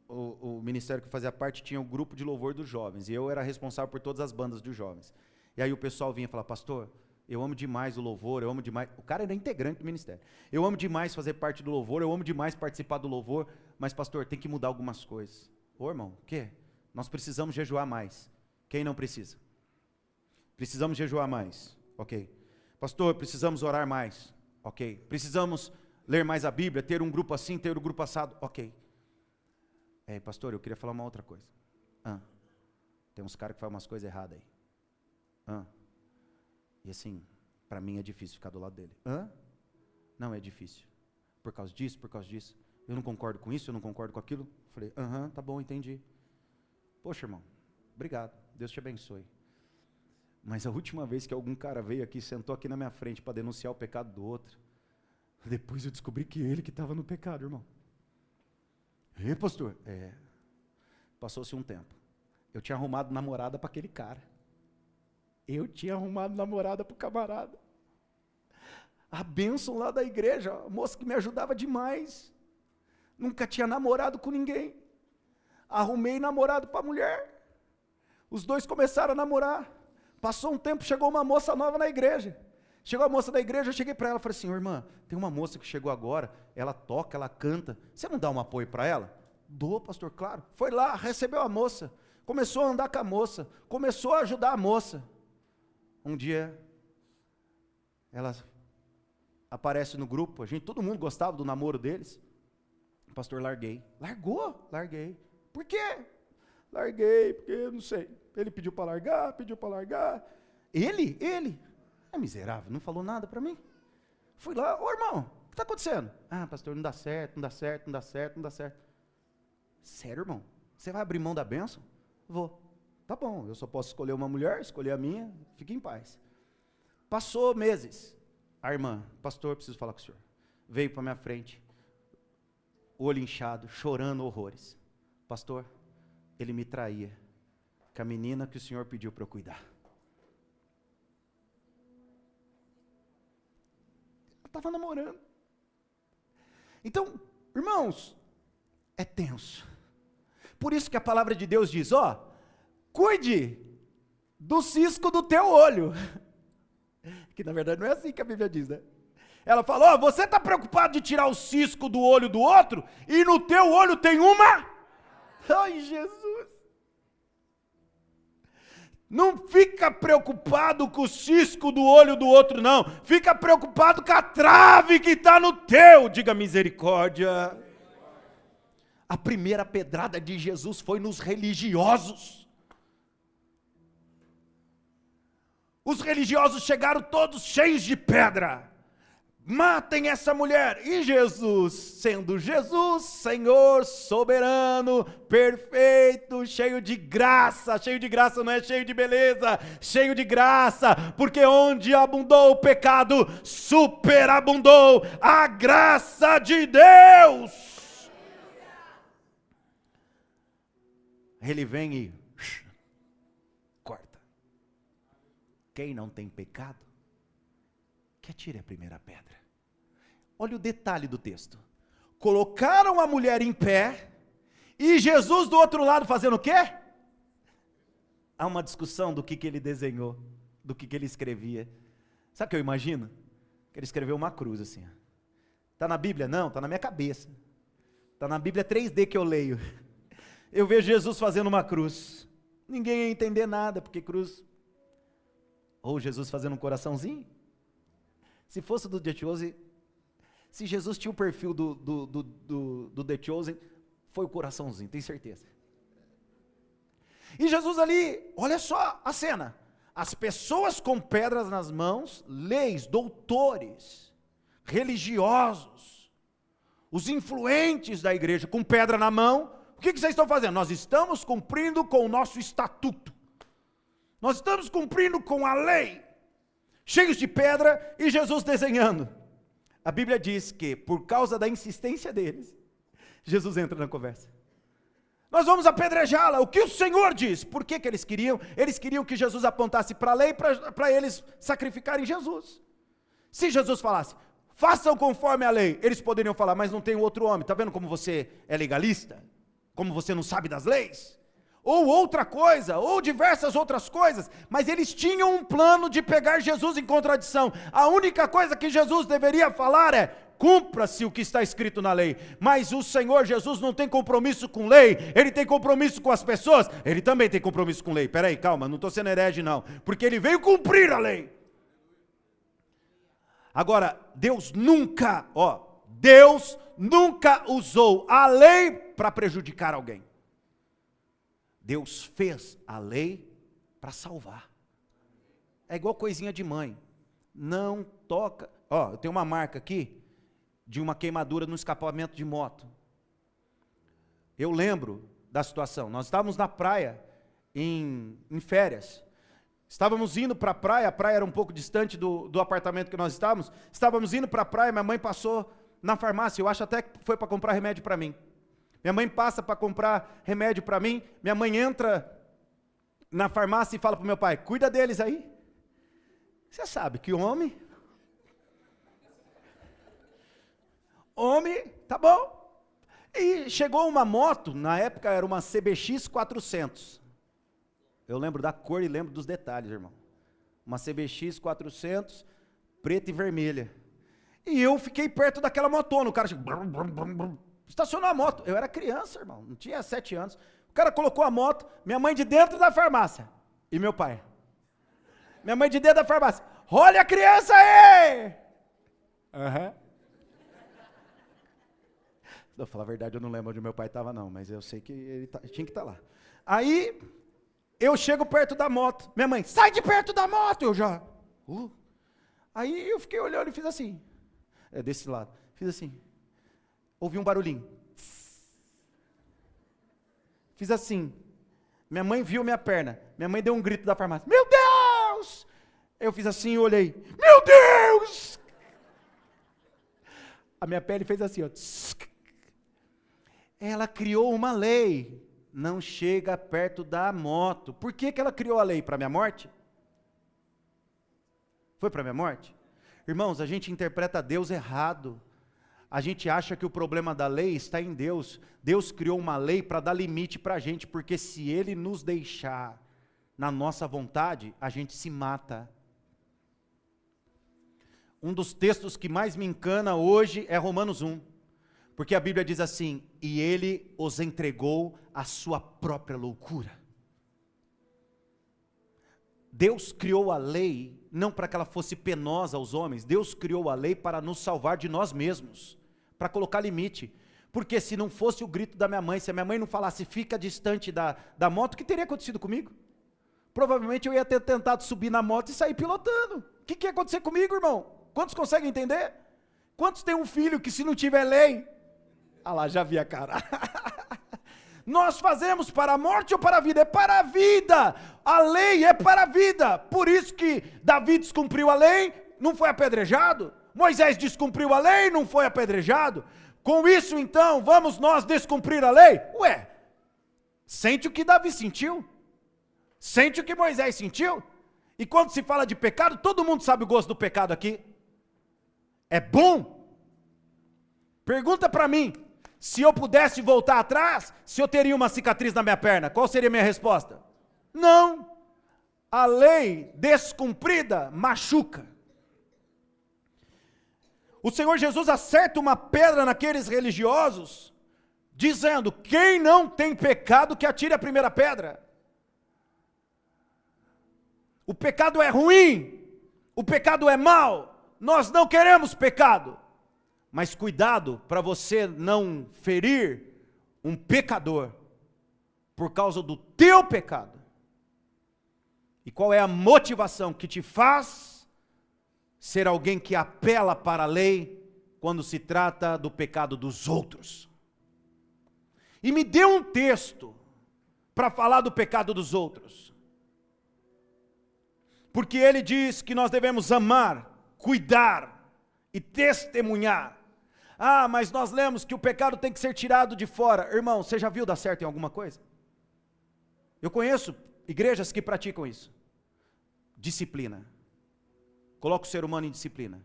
o ministério que fazia parte tinha o grupo de louvor dos jovens, e eu era responsável por todas as bandas dos jovens. E aí o pessoal vinha falar, pastor, eu amo demais o louvor, eu amo demais, o cara era integrante do ministério, eu amo demais fazer parte do louvor, eu amo demais participar do louvor, mas pastor, tem que mudar algumas coisas. Ô irmão, o quê? Nós precisamos jejuar mais. Quem não precisa? Precisamos jejuar mais, ok. Pastor, precisamos orar mais, ok. Precisamos ler mais a Bíblia, ter um grupo assim, ter um grupo assado, ok. Pastor, eu queria falar uma outra coisa. Tem uns caras que fazem umas coisas erradas aí. E assim, para mim é difícil ficar do lado dele. Não, é difícil. Por causa disso, por causa disso. Eu não concordo com isso, eu não concordo com aquilo. Falei, tá bom, entendi. Poxa, irmão, obrigado, Deus te abençoe. Mas a última vez que algum cara veio aqui, sentou aqui na minha frente para denunciar o pecado do outro, depois eu descobri que ele que estava no pecado, irmão. Pastor? Passou-se um tempo. Eu tinha arrumado namorada para aquele cara. Eu tinha arrumado namorada para o camarada. A bênção lá da igreja, a moça que me ajudava demais. Nunca tinha namorado com ninguém. Arrumei namorado para a mulher. Os dois começaram a namorar. Passou um tempo, chegou uma moça nova na igreja. Chegou a moça da igreja, eu cheguei para ela e falei assim, irmã, tem uma moça que chegou agora, ela toca, ela canta, você não dá um apoio para ela? Dou, pastor, claro. Foi lá, recebeu a moça, começou a andar com a moça, começou a ajudar a moça. Um dia, ela aparece no grupo, todo mundo gostava do namoro deles. Pastor, larguei. Largou? Larguei. Por quê? Larguei, porque eu não sei. Ele pediu para largar. Ele? É miserável, não falou nada para mim. Fui lá, ô irmão, o que está acontecendo? Ah, pastor, não dá certo. Sério, irmão? Você vai abrir mão da bênção? Vou. Tá bom, eu só posso escolher uma mulher, escolher a minha, fique em paz. Passou meses. A irmã, pastor, preciso falar com o senhor. Veio para minha frente, olho inchado, chorando horrores. Pastor, ele me traía com a menina que o senhor pediu para eu cuidar. Eu estava namorando. Então, irmãos, é tenso. Por isso que a palavra de Deus diz, cuide do cisco do teu olho. Que na verdade não é assim que a Bíblia diz, né? Ela fala, você está preocupado de tirar o cisco do olho do outro, e no teu olho tem uma... Ai, Jesus! Não fica preocupado com o cisco do olho do outro, não. Fica preocupado com a trave que está no teu. Diga misericórdia. A primeira pedrada de Jesus foi nos religiosos. Os religiosos chegaram todos cheios de pedra. Matem essa mulher. E Jesus, sendo Jesus, Senhor, soberano, perfeito, cheio de graça não é cheio de beleza, cheio de graça, porque onde abundou o pecado, superabundou a graça de Deus. Ele vem e corta. Quem não tem pecado, que atire a primeira pedra. Olha o detalhe do texto. Colocaram a mulher em pé, e Jesus do outro lado fazendo o quê? Há uma discussão do que ele desenhou, do que ele escrevia. Sabe o que eu imagino? Que ele escreveu uma cruz assim. Está na Bíblia? Não, está na minha cabeça. Está na Bíblia 3D que eu leio. Eu vejo Jesus fazendo uma cruz. Ninguém ia entender nada, porque cruz... Ou Jesus fazendo um coraçãozinho. Se fosse do The Chosen, se Jesus tinha o perfil do The Chosen, foi o coraçãozinho, tenho certeza. E Jesus ali, olha só a cena, as pessoas com pedras nas mãos, leis, doutores, religiosos, os influentes da igreja com pedra na mão, o que vocês estão fazendo? Nós estamos cumprindo com o nosso estatuto, nós estamos cumprindo com a lei, cheios de pedra, e Jesus desenhando. A Bíblia diz que, por causa da insistência deles, Jesus entra na conversa. Nós vamos apedrejá-la. O que o Senhor diz? Por que eles queriam? Eles queriam que Jesus apontasse para a lei, para eles sacrificarem Jesus. Se Jesus falasse, façam conforme a lei, eles poderiam falar, mas não tem outro homem. Está vendo como você é legalista? Como você não sabe das leis? Ou outra coisa, ou diversas outras coisas, mas eles tinham um plano de pegar Jesus em contradição. A única coisa que Jesus deveria falar é, cumpra-se o que está escrito na lei. Mas o Senhor Jesus não tem compromisso com lei, ele tem compromisso com as pessoas, ele também tem compromisso com lei. Peraí, calma, não estou sendo herege não, porque ele veio cumprir a lei. Agora, Deus nunca usou a lei para prejudicar alguém. Deus fez a lei para salvar. É igual coisinha de mãe. Não toca. Eu tenho uma marca aqui de uma queimadura no escapamento de moto. Eu lembro da situação. Nós estávamos na praia em férias. Estávamos indo para a praia era um pouco distante do apartamento que nós estávamos. Estávamos indo para a praia, minha mãe passou na farmácia, eu acho até que foi para comprar remédio para mim. Minha mãe passa para comprar remédio para mim, minha mãe entra na farmácia e fala para o meu pai, cuida deles aí. Você sabe que homem, tá bom. E chegou uma moto, na época era uma CBX 400. Eu lembro da cor e lembro dos detalhes, irmão. Uma CBX 400, preta e vermelha. E eu fiquei perto daquela motona, o cara chegou, estacionou a moto, eu era criança, irmão, não tinha 7 anos, o cara colocou a moto, minha mãe de dentro da farmácia, e meu pai, minha mãe de dentro da farmácia, olha a criança aí! Não, falar a verdade, eu não lembro onde meu pai estava não, mas eu sei que ele tinha que estar lá. Aí, eu chego perto da moto. Minha mãe, sai de perto da moto! Eu já... Aí eu fiquei olhando e fiz assim. Desse lado. Fiz assim. Ouvi um barulhinho. Fiz assim. Minha mãe viu minha perna. Minha mãe deu um grito da farmácia. Meu Deus! Eu fiz assim e olhei. Meu Deus! A minha pele fez assim, ó. Ela criou uma lei. Não chega perto da moto. Por que ela criou a lei? Para minha morte? Foi para minha morte? Irmãos, a gente interpreta Deus errado. A gente acha que o problema da lei está em Deus. Deus criou uma lei para dar limite para a gente, porque se Ele nos deixar na nossa vontade, a gente se mata. Um dos textos que mais me encana hoje é Romanos 1, porque a Bíblia diz assim, e Ele os entregou à sua própria loucura. Deus criou a lei não para que ela fosse penosa aos homens, Deus criou a lei para nos salvar de nós mesmos, para colocar limite, porque se não fosse o grito da minha mãe, se a minha mãe não falasse, fica distante da moto, o que teria acontecido comigo? Provavelmente eu ia ter tentado subir na moto e sair pilotando. O que ia acontecer comigo, irmão? Quantos conseguem entender? Quantos têm um filho que se não tiver lei? Ah lá, já vi a cara. Nós fazemos para a morte ou para a vida? É para a vida. A lei é para a vida. Por isso que Davi descumpriu a lei, não foi apedrejado. Moisés descumpriu a lei, não foi apedrejado. Com isso então, vamos nós descumprir a lei? Ué, sente o que Davi sentiu. Sente o que Moisés sentiu. E quando se fala de pecado, todo mundo sabe o gosto do pecado aqui. É bom. Pergunta para mim. Se eu pudesse voltar atrás, se eu teria uma cicatriz na minha perna, qual seria a minha resposta? Não. A lei descumprida machuca. O Senhor Jesus acerta uma pedra naqueles religiosos, dizendo, quem não tem pecado que atire a primeira pedra. O pecado é ruim, o pecado é mau, nós não queremos pecado. Mas cuidado para você não ferir um pecador por causa do teu pecado. E qual é a motivação que te faz ser alguém que apela para a lei quando se trata do pecado dos outros? E me dê um texto para falar do pecado dos outros. Porque ele diz que nós devemos amar, cuidar e testemunhar. Ah, mas nós lemos que o pecado tem que ser tirado de fora. Irmão, você já viu dar certo em alguma coisa? Eu conheço igrejas que praticam isso. Disciplina. Coloca o ser humano em disciplina.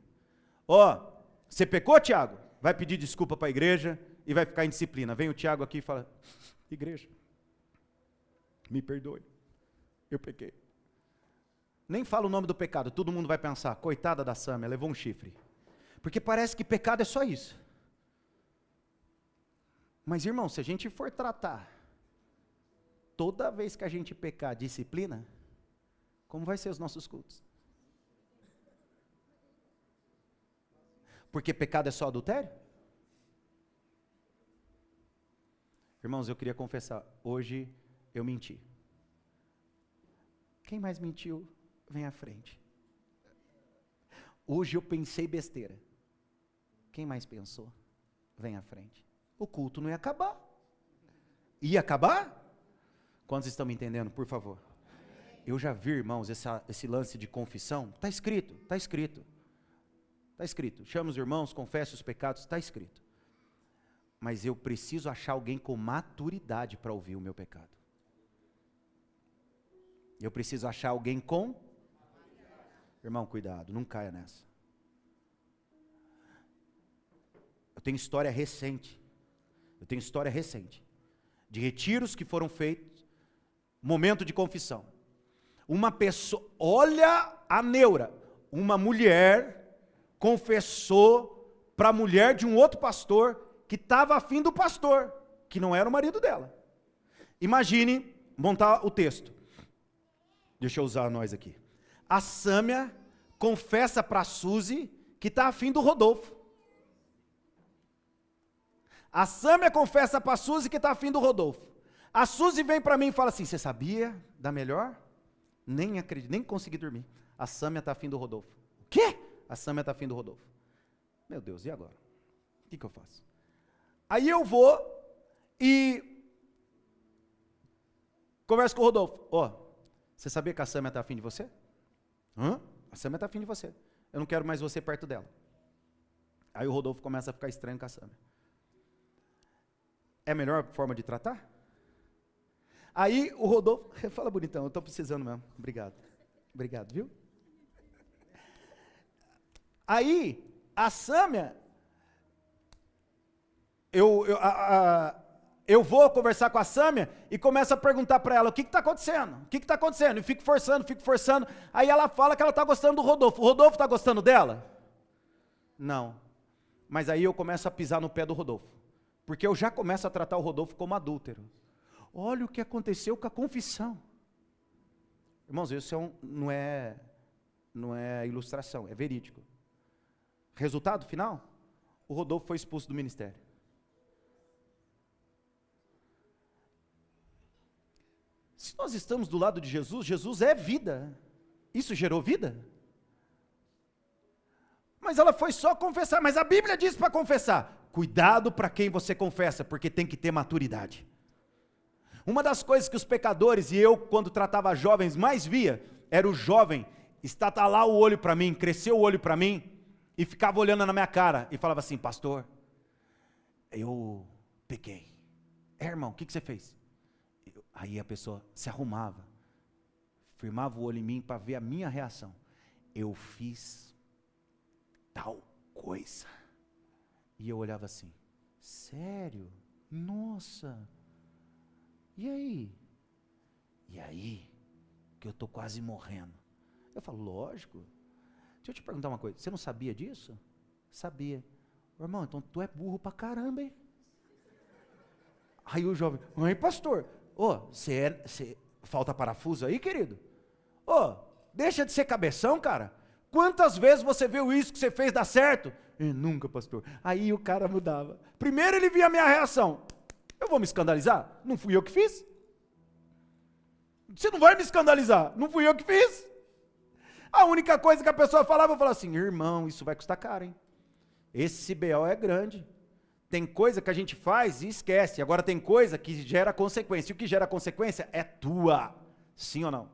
Você pecou, Tiago? Vai pedir desculpa para a igreja e vai ficar em disciplina. Vem o Tiago aqui e fala, igreja, me perdoe, eu pequei. Nem fala o nome do pecado, todo mundo vai pensar, coitada da Sâmia, levou um chifre. Porque parece que pecado é só isso. Mas irmão, se a gente for tratar, toda vez que a gente pecar disciplina, como vai ser os nossos cultos? Porque pecado é só adultério? Irmãos, eu queria confessar, hoje eu menti. Quem mais mentiu, vem à frente. Hoje eu pensei besteira. Quem mais pensou? Vem à frente. O culto não ia acabar. Ia acabar? Quantos estão me entendendo, por favor? Eu já vi, irmãos, esse lance de confissão. Está escrito, está escrito. Está escrito. Chama os irmãos, confesse os pecados, está escrito. Mas eu preciso achar alguém com maturidade para ouvir o meu pecado. Eu preciso achar alguém com... Irmão, cuidado, não caia nessa. Eu tenho história recente de retiros que foram feitos, momento de confissão. Uma pessoa, olha a neura, uma mulher confessou para a mulher de um outro pastor que estava afim do pastor, que não era o marido dela. Imagine montar o texto. Deixa eu usar nós aqui. A Sâmia confessa para a Suzy que está afim do Rodolfo. A Sâmia confessa para a Suzy que está afim do Rodolfo. A Suzy vem para mim e fala assim, você sabia da melhor? Nem acredito, nem consegui dormir. A Sâmia está afim do Rodolfo. O quê? A Sâmia está afim do Rodolfo. Meu Deus, e agora? O que eu faço? Aí eu vou e converso com o Rodolfo. Você sabia que a Sâmia está afim de você? A Sâmia está afim de você. Eu não quero mais você perto dela. Aí o Rodolfo começa a ficar estranho com a Sâmia. É a melhor forma de tratar? Aí o Rodolfo, fala bonitão, eu estou precisando mesmo. Obrigado. Obrigado, viu? Aí, a Sâmia, eu vou conversar com a Sâmia e começo a perguntar para ela, o que está acontecendo? O que está acontecendo? E fico forçando. Aí ela fala que ela está gostando do Rodolfo. O Rodolfo está gostando dela? Não. Mas aí eu começo a pisar no pé do Rodolfo. Porque eu já começo a tratar o Rodolfo como adúltero. Olha o que aconteceu com a confissão. Irmãos, isso não é ilustração, é verídico. Resultado final? O Rodolfo foi expulso do ministério. Se nós estamos do lado de Jesus, Jesus é vida. Isso gerou vida? Mas ela foi só confessar, mas a Bíblia diz para confessar. Cuidado para quem você confessa, porque tem que ter maturidade. Uma das coisas que os pecadores, e eu quando tratava jovens mais via, era o jovem estatalar o olho para mim, crescer o olho para mim, e ficava olhando na minha cara, e falava assim, pastor, eu pequei. Irmão, o que você fez? Aí a pessoa se arrumava, firmava o olho em mim para ver a minha reação. Eu fiz tal coisa. E eu olhava assim, sério? Nossa. E aí? E aí? Que eu estou quase morrendo. Eu falo, lógico. Deixa eu te perguntar uma coisa, você não sabia disso? Sabia. Irmão, então tu é burro pra caramba, hein? Aí o jovem, mãe pastor, você falta parafuso aí, querido? Deixa de ser cabeção, cara. Quantas vezes você viu isso que você fez dar certo? Nunca, pastor. Aí o cara mudava. Primeiro ele via a minha reação. Eu vou me escandalizar? Não fui eu que fiz. Você não vai me escandalizar? Não fui eu que fiz. A única coisa que a pessoa falava, eu falava assim, irmão, isso vai custar caro, hein? Esse BO é grande. Tem coisa que a gente faz e esquece. Agora tem coisa que gera consequência. E o que gera consequência é tua. Sim ou não?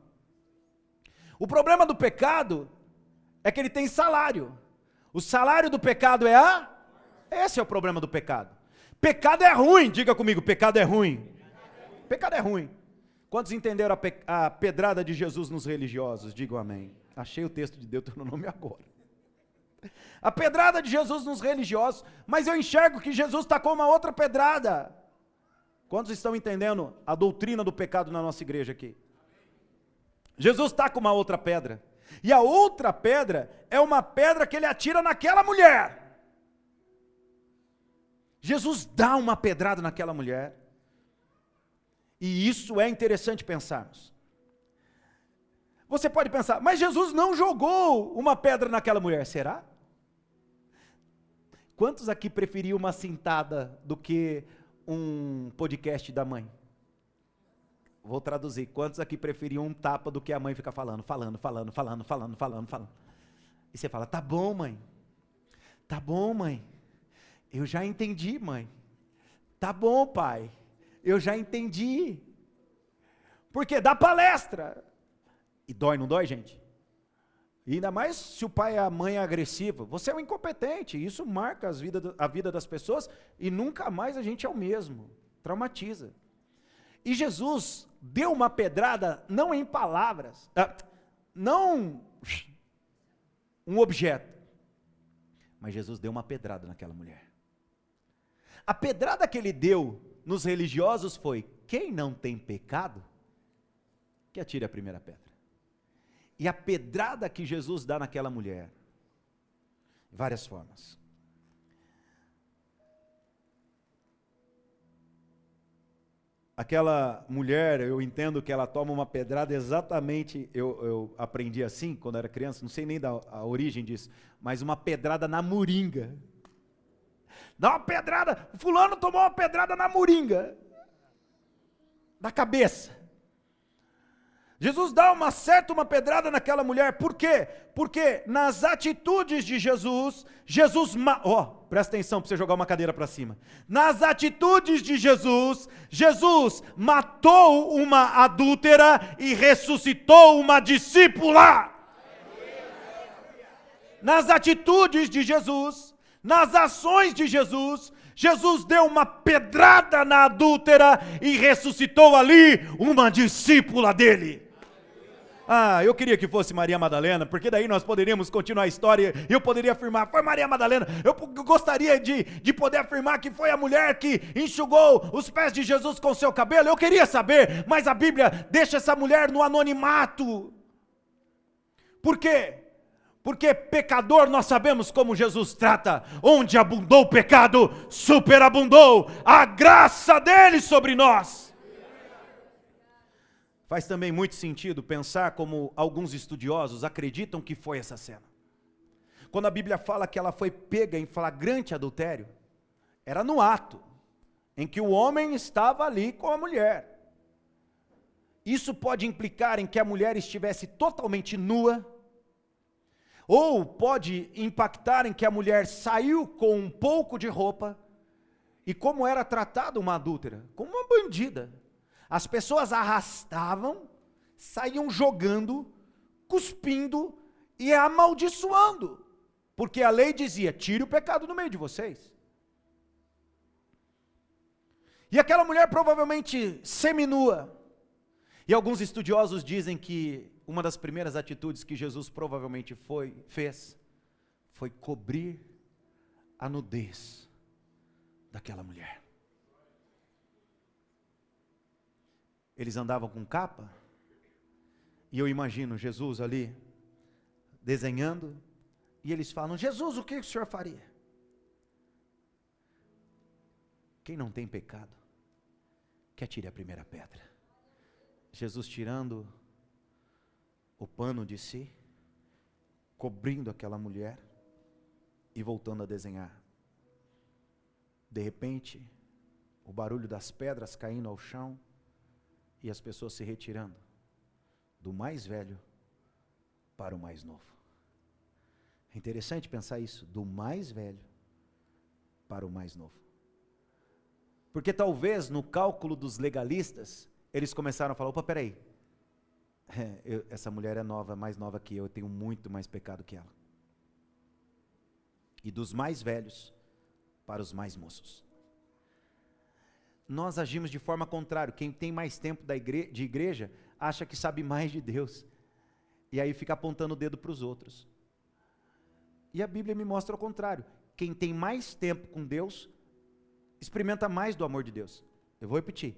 O problema do pecado é que ele tem salário. O salário do pecado é Esse é o problema do pecado. Pecado é ruim, diga comigo, pecado é ruim. Pecado é ruim. Quantos entenderam a pedrada de Jesus nos religiosos? Digam amém. Achei o texto de Deuteronômio agora. A pedrada de Jesus nos religiosos, mas eu enxergo que Jesus tacou uma outra pedrada. Quantos estão entendendo a doutrina do pecado na nossa igreja aqui? Jesus taca uma outra pedra. E a outra pedra é uma pedra que ele atira naquela mulher. Jesus dá uma pedrada naquela mulher. E isso é interessante pensarmos. Você pode pensar, mas Jesus não jogou uma pedra naquela mulher, será? Quantos aqui preferiam uma cintada do que um podcast da mãe? Vou traduzir, quantos aqui preferiam um tapa do que a mãe ficar falando? E você fala, tá bom mãe, eu já entendi mãe, tá bom pai, eu já entendi, porque dá palestra, e dói, não dói gente? E ainda mais se o pai e a mãe é agressiva, você é um incompetente, isso marca a vida das pessoas, e nunca mais a gente é o mesmo, traumatiza. E Jesus deu uma pedrada, não em palavras, não um objeto, mas Jesus deu uma pedrada naquela mulher. A pedrada que ele deu nos religiosos foi, quem não tem pecado, que atire a primeira pedra. E a pedrada que Jesus dá naquela mulher, várias formas. Aquela mulher, eu entendo que ela toma uma pedrada exatamente, eu aprendi assim quando era criança, não sei nem a origem disso, mas uma pedrada na moringa. Dá uma pedrada, fulano tomou uma pedrada na moringa. da cabeça. Jesus dá uma pedrada naquela mulher. Por quê? Porque nas atitudes de Jesus, presta atenção para você jogar uma cadeira para cima. Nas atitudes de Jesus, Jesus matou uma adúltera e ressuscitou uma discípula. Nas atitudes de Jesus, nas ações de Jesus, Jesus deu uma pedrada na adúltera e ressuscitou ali uma discípula dele. Eu queria que fosse Maria Madalena, porque daí nós poderíamos continuar a história e eu poderia afirmar, foi Maria Madalena. Eu gostaria de poder afirmar que foi a mulher que enxugou os pés de Jesus com seu cabelo. Eu queria saber, mas a Bíblia deixa essa mulher no anonimato. Por quê? Porque pecador nós sabemos como Jesus trata. Onde abundou o pecado, superabundou a graça dele sobre nós. Faz também muito sentido pensar como alguns estudiosos acreditam que foi essa cena. Quando a Bíblia fala que ela foi pega em flagrante adultério, era no ato em que o homem estava ali com a mulher. Isso pode implicar em que a mulher estivesse totalmente nua, ou pode impactar em que a mulher saiu com um pouco de roupa, e como era tratada uma adúltera? Como uma bandida. As pessoas arrastavam, saíam jogando, cuspindo e amaldiçoando, porque a lei dizia, tire o pecado do meio de vocês. E aquela mulher provavelmente seminua, e alguns estudiosos dizem que uma das primeiras atitudes que Jesus provavelmente fez, foi cobrir a nudez daquela mulher. Eles andavam com capa, e eu imagino Jesus ali, desenhando, e eles falam, Jesus, o que o senhor faria? Quem não tem pecado, que atire a primeira pedra. Jesus tirando o pano de si, cobrindo aquela mulher, e voltando a desenhar. De repente, o barulho das pedras caindo ao chão, e as pessoas se retirando, do mais velho para o mais novo. É interessante pensar isso, do mais velho para o mais novo. Porque talvez no cálculo dos legalistas, eles começaram a falar, opa, peraí, essa mulher é nova, mais nova que eu tenho muito mais pecado que ela. E dos mais velhos para os mais moços. Nós agimos de forma contrária. Quem tem mais tempo de igreja, acha que sabe mais de Deus. E aí fica apontando o dedo para os outros. E a Bíblia me mostra o contrário. Quem tem mais tempo com Deus, experimenta mais do amor de Deus. Eu vou repetir.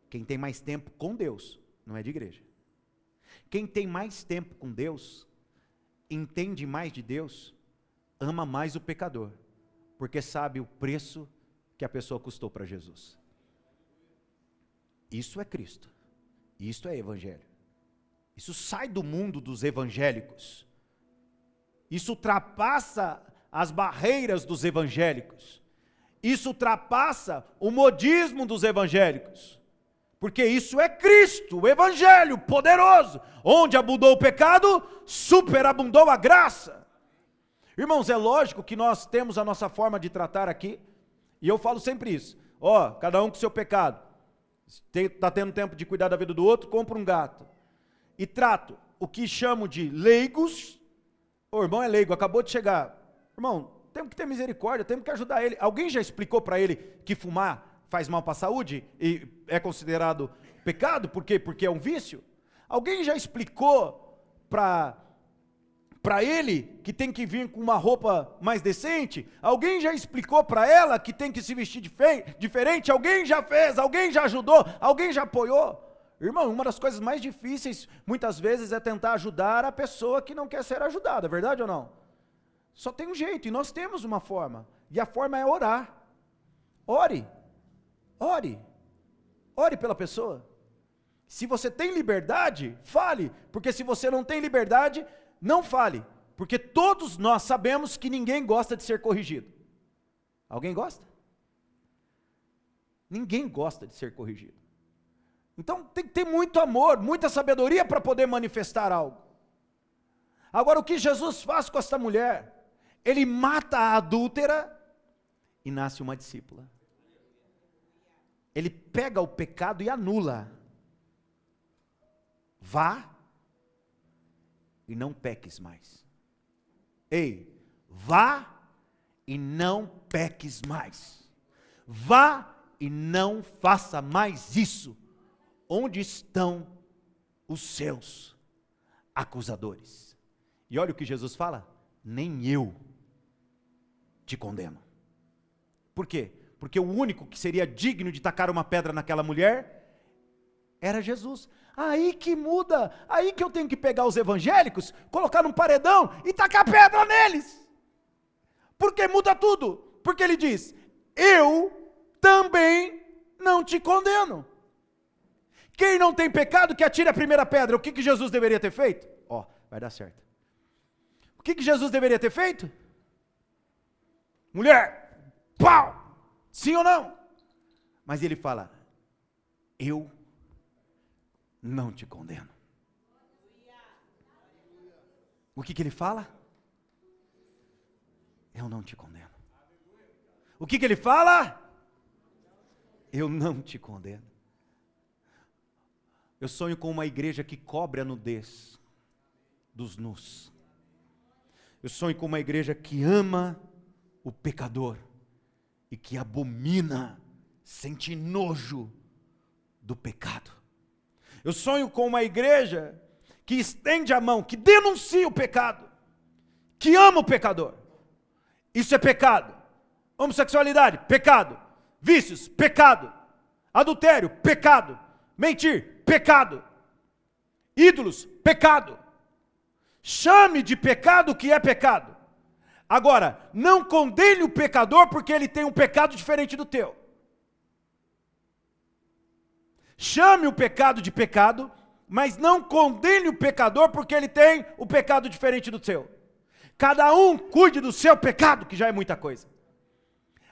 Quem tem mais tempo com Deus, não é de igreja. Quem tem mais tempo com Deus, entende mais de Deus, ama mais o pecador. Porque sabe o preço que a pessoa custou para Jesus. Isso é Cristo. Isso é Evangelho. Isso sai do mundo dos evangélicos. Isso ultrapassa as barreiras dos evangélicos. Isso ultrapassa o modismo dos evangélicos. Porque isso é Cristo, o Evangelho poderoso. Onde abundou o pecado, superabundou a graça. Irmãos, é lógico que nós temos a nossa forma de tratar aqui. E eu falo sempre isso. Cada um com seu pecado. Está tendo tempo de cuidar da vida do outro, compra um gato. E trato o que chamo de leigos. O irmão é leigo, acabou de chegar. Irmão, temos que ter misericórdia, temos que ajudar ele. Alguém já explicou para ele que fumar faz mal para a saúde? E é considerado pecado? Por quê? Porque é um vício? Alguém já explicou para ele que tem que vir com uma roupa mais decente? Alguém já explicou para ela que tem que se vestir diferente? Alguém já fez? Alguém já ajudou? Alguém já apoiou? Irmão, uma das coisas mais difíceis, muitas vezes, é tentar ajudar a pessoa que não quer ser ajudada, é verdade ou não? Só tem um jeito, e nós temos uma forma, e a forma é orar. Ore pela pessoa. Se você tem liberdade, fale, porque se você não tem liberdade, não fale, porque todos nós sabemos que ninguém gosta de ser corrigido. Alguém gosta? Ninguém gosta de ser corrigido. Então tem que ter muito amor, muita sabedoria para poder manifestar algo. Agora o que Jesus faz com esta mulher? Ele mata a adúltera e nasce uma discípula. Ele pega o pecado e anula. Vá e não peques mais. Ei, vá e não peques mais. Vá e não faça mais isso. Onde estão os seus acusadores? E olha o que Jesus fala: nem eu te condeno. Por quê? Porque o único que seria digno de tacar uma pedra naquela mulher era Jesus. Aí que muda, aí que eu tenho que pegar os evangélicos, colocar num paredão e tacar pedra neles. Porque muda tudo. Porque ele diz: eu também não te condeno. Quem não tem pecado, que atire a primeira pedra. O que Jesus deveria ter feito? Ó, vai dar certo. O que Jesus deveria ter feito? Mulher, pau! Sim ou não? Mas ele fala: eu não te condeno. O que ele fala? Eu não te condeno. O que ele fala? Eu não te condeno. Eu sonho com uma igreja que cobre a nudez dos nus. Eu sonho com uma igreja que ama o pecador e que abomina, sente nojo do pecado. Eu sonho com uma igreja que estende a mão, que denuncia o pecado, que ama o pecador. Isso é pecado. Homossexualidade, pecado. Vícios, pecado. Adultério, pecado. Mentir, pecado. Ídolos, pecado. Chame de pecado o que é pecado. Agora, não condene o pecador porque ele tem um pecado diferente do teu. Chame o pecado de pecado, mas não condene o pecador porque ele tem o pecado diferente do seu. Cada um cuide do seu pecado, que já é muita coisa.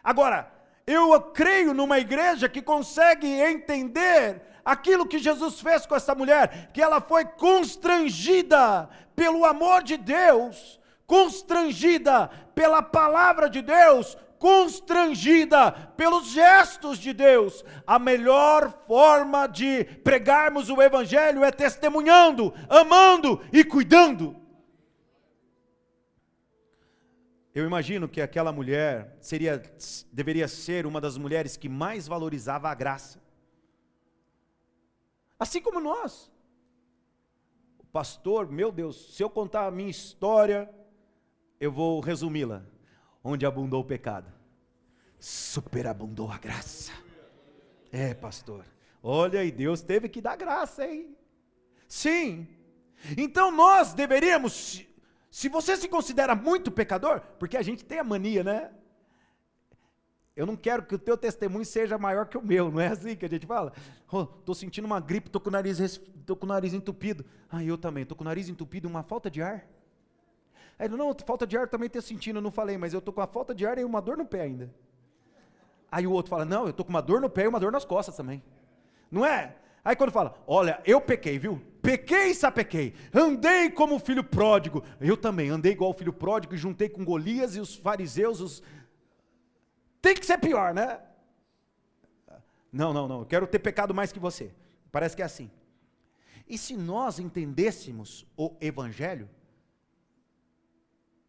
Agora, eu creio numa igreja que consegue entender aquilo que Jesus fez com essa mulher, que ela foi constrangida pelo amor de Deus, constrangida pela palavra de Deus, constrangida pelos gestos de Deus. A melhor forma de pregarmos o evangelho é testemunhando, amando e cuidando. Eu imagino que aquela mulher deveria ser uma das mulheres que mais valorizava a graça. Assim como nós. O pastor, meu Deus, se eu contar a minha história, eu vou resumi-la. Onde abundou o pecado, superabundou a graça. É, pastor. Olha, e Deus teve que dar graça, hein? Sim. Então nós deveríamos, se você se considera muito pecador, porque a gente tem a mania, né? Eu não quero que o teu testemunho seja maior que o meu, não é assim que a gente fala? Estou sentindo uma gripe, estou com o nariz entupido. Eu também, estou com o nariz entupido, uma falta de ar. Aí, não, falta de ar também estou sentindo, eu não falei, mas eu estou com a falta de ar e uma dor no pé ainda. Aí o outro fala: não, eu estou com uma dor no pé e uma dor nas costas também. Não é? Aí quando fala: olha, eu pequei, viu? Pequei e sapequei. Andei como o filho pródigo. Eu também, andei igual o filho pródigo e juntei com Golias e os fariseus, Tem que ser pior, né? Não, eu quero ter pecado mais que você. Parece que é assim. E se nós entendêssemos o evangelho,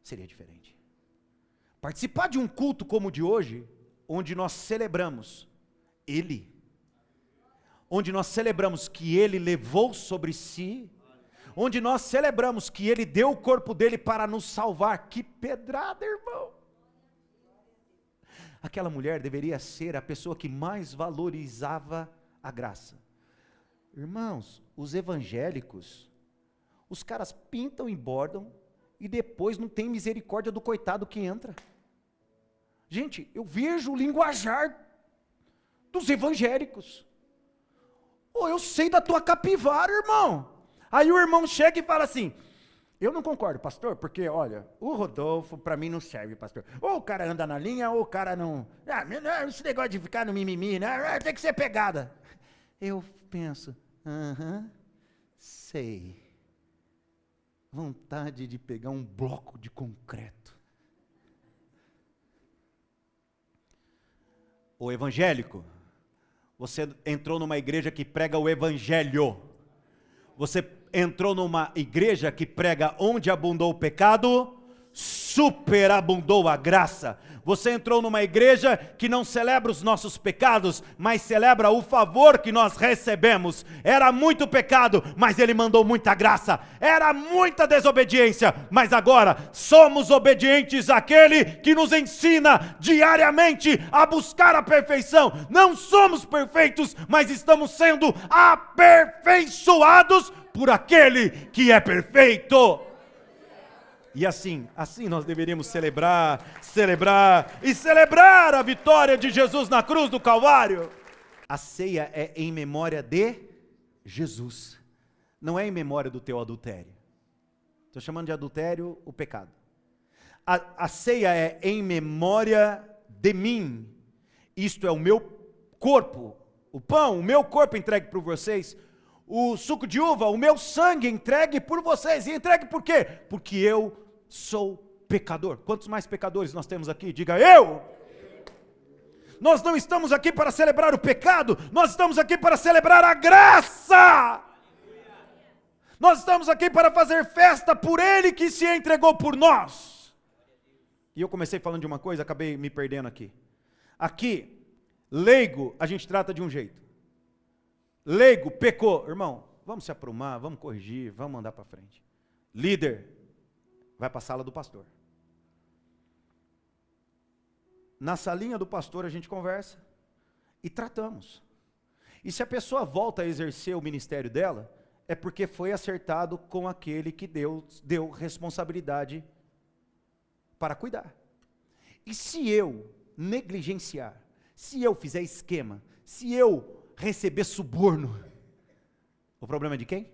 seria diferente. Participar de um culto como o de hoje, onde nós celebramos Ele, onde nós celebramos que Ele levou sobre si, onde nós celebramos que Ele deu o corpo dele para nos salvar. Que pedrada, irmão! Aquela mulher deveria ser a pessoa que mais valorizava a graça. Irmãos, os evangélicos, os caras pintam e bordam, e depois não tem misericórdia do coitado que entra. Gente, eu vejo o linguajar dos evangélicos. Eu sei da tua capivara, irmão. Aí o irmão chega e fala assim: eu não concordo, pastor, porque, olha, o Rodolfo para mim não serve, pastor. Ou o cara anda na linha, ou o cara não... esse negócio de ficar no mimimi, né? Tem que ser pegada. Eu penso, sei. Vontade de pegar um bloco de concreto. O evangélico, você entrou numa igreja que prega o evangelho. Você entrou numa igreja que prega onde abundou o pecado, superabundou a graça. Você entrou numa igreja que não celebra os nossos pecados, mas celebra o favor que nós recebemos. Era muito pecado, mas Ele mandou muita graça. Era muita desobediência, mas agora somos obedientes àquele que nos ensina diariamente a buscar a perfeição. Não somos perfeitos, mas estamos sendo aperfeiçoados por aquele que é perfeito. E assim nós deveríamos celebrar a vitória de Jesus na cruz do Calvário. A ceia é em memória de Jesus, não é em memória do teu adultério. Estou chamando de adultério o pecado. A ceia é em memória de mim, isto é o meu corpo, o pão, o meu corpo entregue por vocês, o suco de uva, o meu sangue entregue por vocês. E entregue por quê? Porque eu sou pecador. Quantos mais pecadores nós temos aqui? Diga eu. Nós não estamos aqui para celebrar o pecado, nós estamos aqui para celebrar a graça. Nós estamos aqui para fazer festa por Ele que se entregou por nós. E eu comecei falando de uma coisa, acabei me perdendo aqui. Aqui, leigo, a gente trata de um jeito. Leigo, pecou. Irmão, vamos se aprumar, vamos corrigir, vamos andar para frente. Líder, vai para a sala do pastor. Na salinha do pastor a gente conversa e tratamos. E se a pessoa volta a exercer o ministério dela, é porque foi acertado com aquele que Deus deu responsabilidade para cuidar. E se eu negligenciar, se eu fizer esquema, se eu receber suborno, o problema é de quem?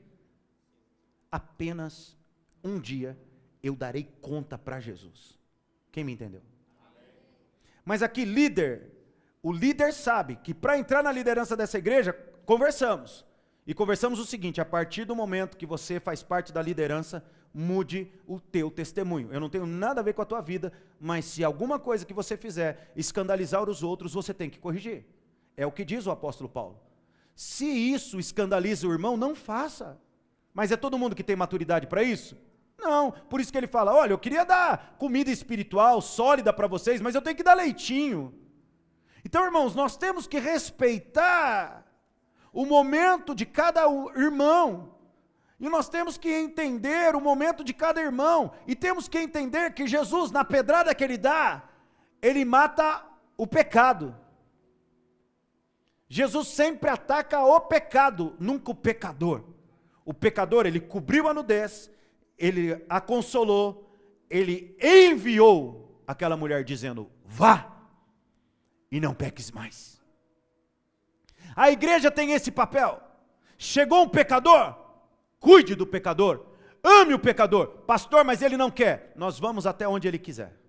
Apenas um dia eu darei conta para Jesus. Quem me entendeu? Mas aqui o líder sabe que para entrar na liderança dessa igreja, conversamos. E conversamos o seguinte: a partir do momento que você faz parte da liderança, mude o teu testemunho. Eu não tenho nada a ver com a tua vida, mas se alguma coisa que você fizer escandalizar os outros, você tem que corrigir. É o que diz o apóstolo Paulo. Se isso escandaliza o irmão, não faça. Mas é todo mundo que tem maturidade para isso? Não, por isso que ele fala, olha, eu queria dar comida espiritual, sólida para vocês, mas eu tenho que dar leitinho. Então, irmãos, nós temos que respeitar o momento de cada irmão, e nós temos que entender o momento de cada irmão, e temos que entender que Jesus, na pedrada que Ele dá, Ele mata o pecado. Jesus sempre ataca o pecado, nunca o pecador. O pecador, Ele cobriu a nudez, Ele a consolou, Ele enviou aquela mulher dizendo, vá e não peques mais. A igreja tem esse papel. Chegou um pecador, cuide do pecador, ame o pecador. Pastor, mas ele não quer. Nós vamos até onde ele quiser.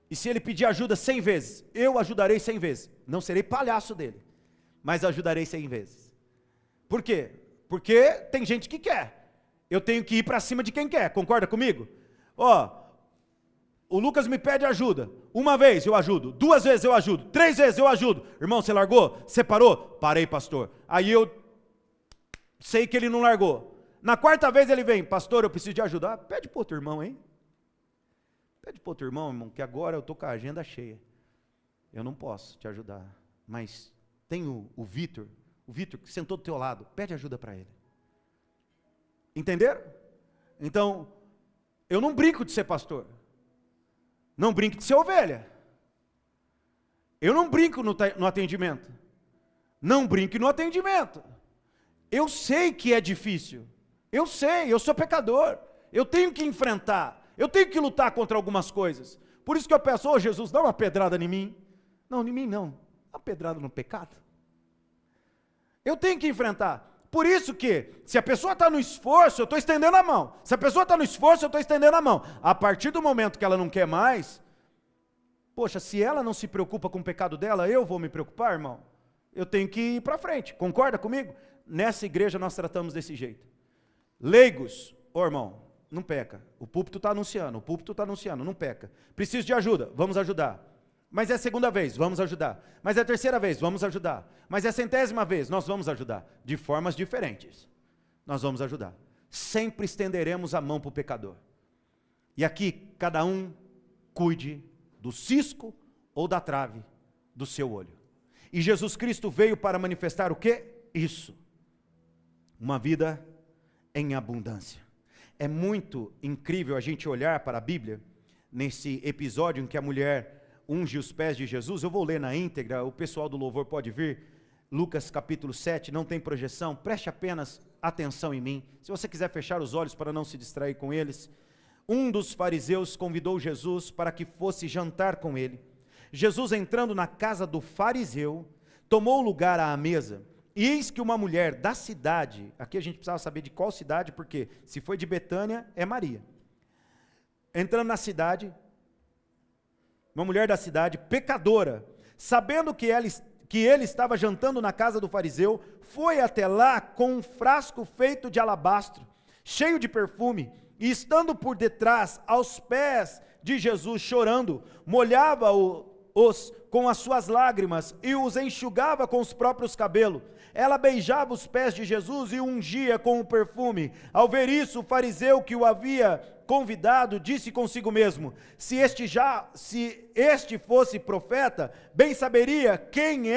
E se ele pedir ajuda 100 vezes, eu ajudarei 100 vezes. Não serei palhaço dele, mas ajudarei 100 vezes. Por quê? Porque tem gente que quer. Eu tenho que ir para cima de quem quer, concorda comigo? O Lucas me pede ajuda. Uma vez eu ajudo, 2 vezes eu ajudo, 3 vezes eu ajudo. Irmão, você largou? Você parou? Parei, pastor. Aí eu sei que ele não largou. Na 4ª vez ele vem, pastor, eu preciso de ajuda. Ah, pede para outro irmão, hein? Pede para outro irmão, que agora eu estou com a agenda cheia. Eu não posso te ajudar. Mas tem o Vitor que sentou do teu lado, pede ajuda para ele. Entenderam? Então, eu não brinco de ser pastor. Não brinco de ser ovelha. Eu não brinco no atendimento. Não brinque no atendimento. Eu sei que é difícil. Eu sei, eu sou pecador. Eu tenho que enfrentar. Eu tenho que lutar contra algumas coisas. Por isso que eu peço, Jesus, dá uma pedrada em mim. Não, em mim não. Uma pedrada no pecado. Eu tenho que enfrentar. Por isso que, se a pessoa está no esforço, eu estou estendendo a mão. Se a pessoa está no esforço, eu estou estendendo a mão. A partir do momento que ela não quer mais, poxa, se ela não se preocupa com o pecado dela, eu vou me preocupar, irmão? eu tenho que ir para frente. Concorda comigo? Nessa igreja nós tratamos desse jeito. Leigos, irmão, não peca. O púlpito está anunciando, não peca. Preciso de ajuda, vamos ajudar. Mas é a segunda vez, vamos ajudar. Mas é a terceira vez, vamos ajudar. Mas é a 100ª vez, nós vamos ajudar. De formas diferentes, nós vamos ajudar. Sempre estenderemos a mão para o pecador. E aqui, cada um cuide do cisco ou da trave do seu olho. E Jesus Cristo veio para manifestar o quê? Isso. Uma vida em abundância. É muito incrível a gente olhar para a Bíblia, nesse episódio em que a mulher unge os pés de Jesus. Eu vou ler na íntegra, o pessoal do louvor pode vir. Lucas capítulo 7, não tem projeção, preste apenas atenção em mim. Se você quiser fechar os olhos para não se distrair com eles. Um dos fariseus convidou Jesus para que fosse jantar com ele. Jesus, entrando na casa do fariseu, tomou lugar à mesa. E eis que uma mulher da cidade, aqui a gente precisava saber de qual cidade, porque se foi de Betânia, é Maria. Entrando na cidade, uma mulher da cidade, pecadora, sabendo que ele estava jantando na casa do fariseu, foi até lá com um frasco feito de alabastro, cheio de perfume, e estando por detrás, aos pés de Jesus, chorando, molhava-os com as suas lágrimas e os enxugava com os próprios cabelos. Ela beijava os pés de Jesus e o ungia com o perfume. Ao ver isso, o fariseu que o havia convidado disse consigo mesmo: se este fosse profeta, bem saberia quem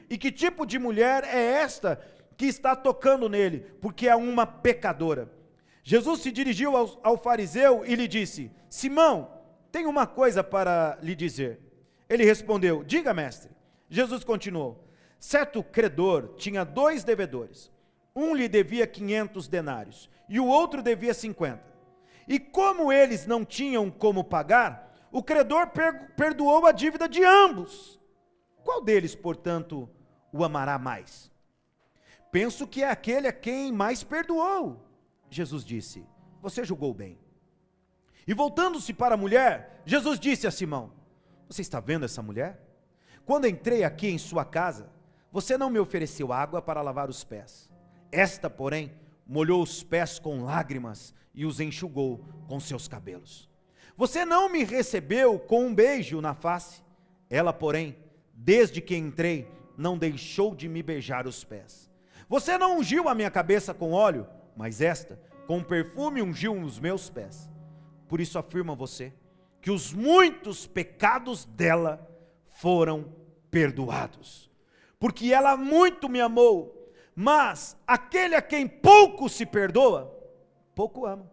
e que tipo de mulher é esta que está tocando nele, porque é uma pecadora. Jesus se dirigiu ao fariseu e lhe disse: Simão, tenho uma coisa para lhe dizer. Ele respondeu: diga, mestre. Jesus continuou: certo credor tinha 2 devedores. Um lhe devia 500 denários e o outro devia 50. E como eles não tinham como pagar, o credor perdoou a dívida de ambos. Qual deles, portanto, o amará mais? Penso que é aquele a quem mais perdoou. Jesus disse: você julgou bem. E voltando-se para a mulher, Jesus disse a Simão: você está vendo essa mulher? Quando entrei aqui em sua casa, você não me ofereceu água para lavar os pés. Esta, porém, molhou os pés com lágrimas e os enxugou com seus cabelos. Você não me recebeu com um beijo na face. Ela, porém, desde que entrei, não deixou de me beijar os pés. Você não ungiu a minha cabeça com óleo, mas esta, com perfume, ungiu os meus pés. Por isso afirma você, que os muitos pecados dela foram perdoados, porque ela muito me amou. Mas aquele a quem pouco se perdoa, pouco ama.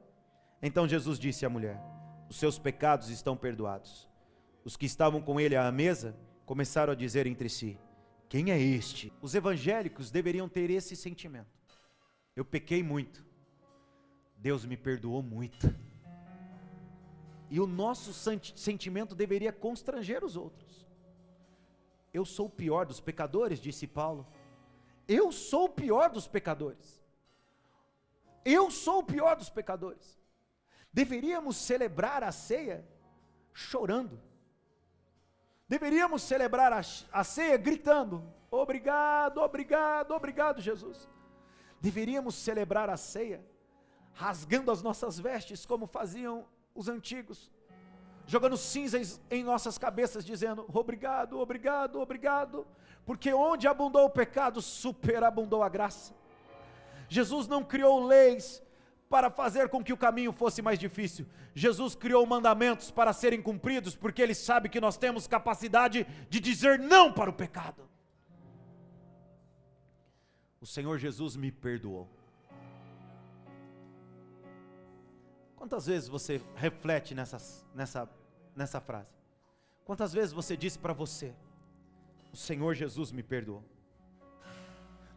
Então Jesus disse à mulher: os seus pecados estão perdoados. Os que estavam com ele à mesa começaram a dizer entre si: quem é este? Os evangélicos deveriam ter esse sentimento: eu pequei muito, Deus me perdoou muito. E o nosso sentimento deveria constranger os outros. Eu sou o pior dos pecadores, disse Paulo. Eu sou o pior dos pecadores. Eu sou o pior dos pecadores. Deveríamos celebrar a ceia chorando. Deveríamos celebrar a ceia gritando: obrigado, obrigado, obrigado, Jesus. Deveríamos celebrar a ceia rasgando as nossas vestes, como faziam os antigos, jogando cinzas em nossas cabeças, dizendo: obrigado, obrigado, obrigado, porque onde abundou o pecado, superabundou a graça. Jesus não criou leis para fazer com que o caminho fosse mais difícil. Jesus criou mandamentos para serem cumpridos, porque Ele sabe que nós temos capacidade de dizer não para o pecado. O Senhor Jesus me perdoou. Quantas vezes você reflete nessa frase? Quantas vezes você disse para você: o Senhor Jesus me perdoou?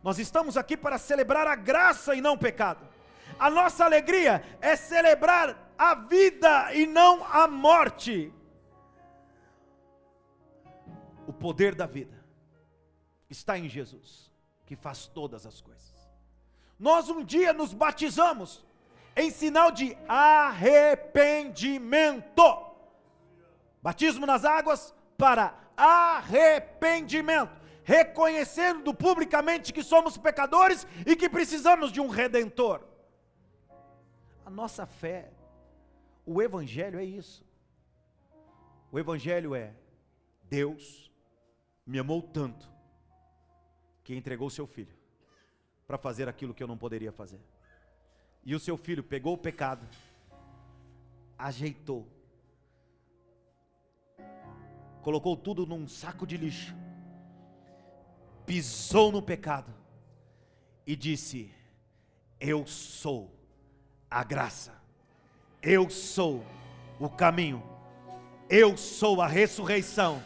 Nós estamos aqui para celebrar a graça e não o pecado. A nossa alegria é celebrar a vida e não a morte. O poder da vida está em Jesus, que faz todas as coisas. Nós um dia nos batizamos em sinal de arrependimento. Batismo nas águas para arrependimento. reconhecendo publicamente que somos pecadores e que precisamos de um Redentor. A nossa fé, o Evangelho é isso. O Evangelho é: Deus me amou tanto que entregou seu Filho para fazer aquilo que eu não poderia fazer. E o seu Filho pegou o pecado, ajeitou, colocou tudo num saco de lixo, pisou no pecado e disse: eu sou a graça, eu sou o caminho, eu sou a ressurreição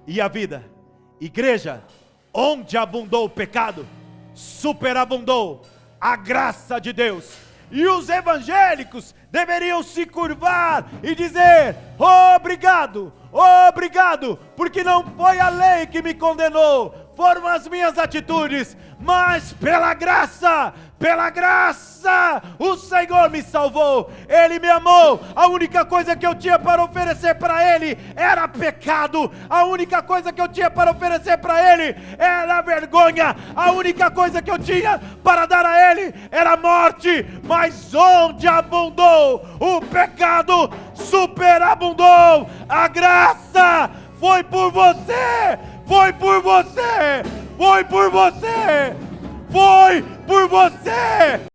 e a vida. Igreja, onde abundou o pecado, superabundou a graça de Deus. E os evangélicos deveriam se curvar e dizer: obrigado, obrigado, porque não foi a lei que me condenou, foram as minhas atitudes, mas pela graça, o Senhor me salvou, Ele me amou. A única coisa que eu tinha para oferecer para Ele era pecado, a única coisa que eu tinha para oferecer para Ele era vergonha, a única coisa que eu tinha para dar a Ele era morte. Mas onde abundou o pecado, superabundou a graça. Foi por você, foi por você, foi por você, foi por você.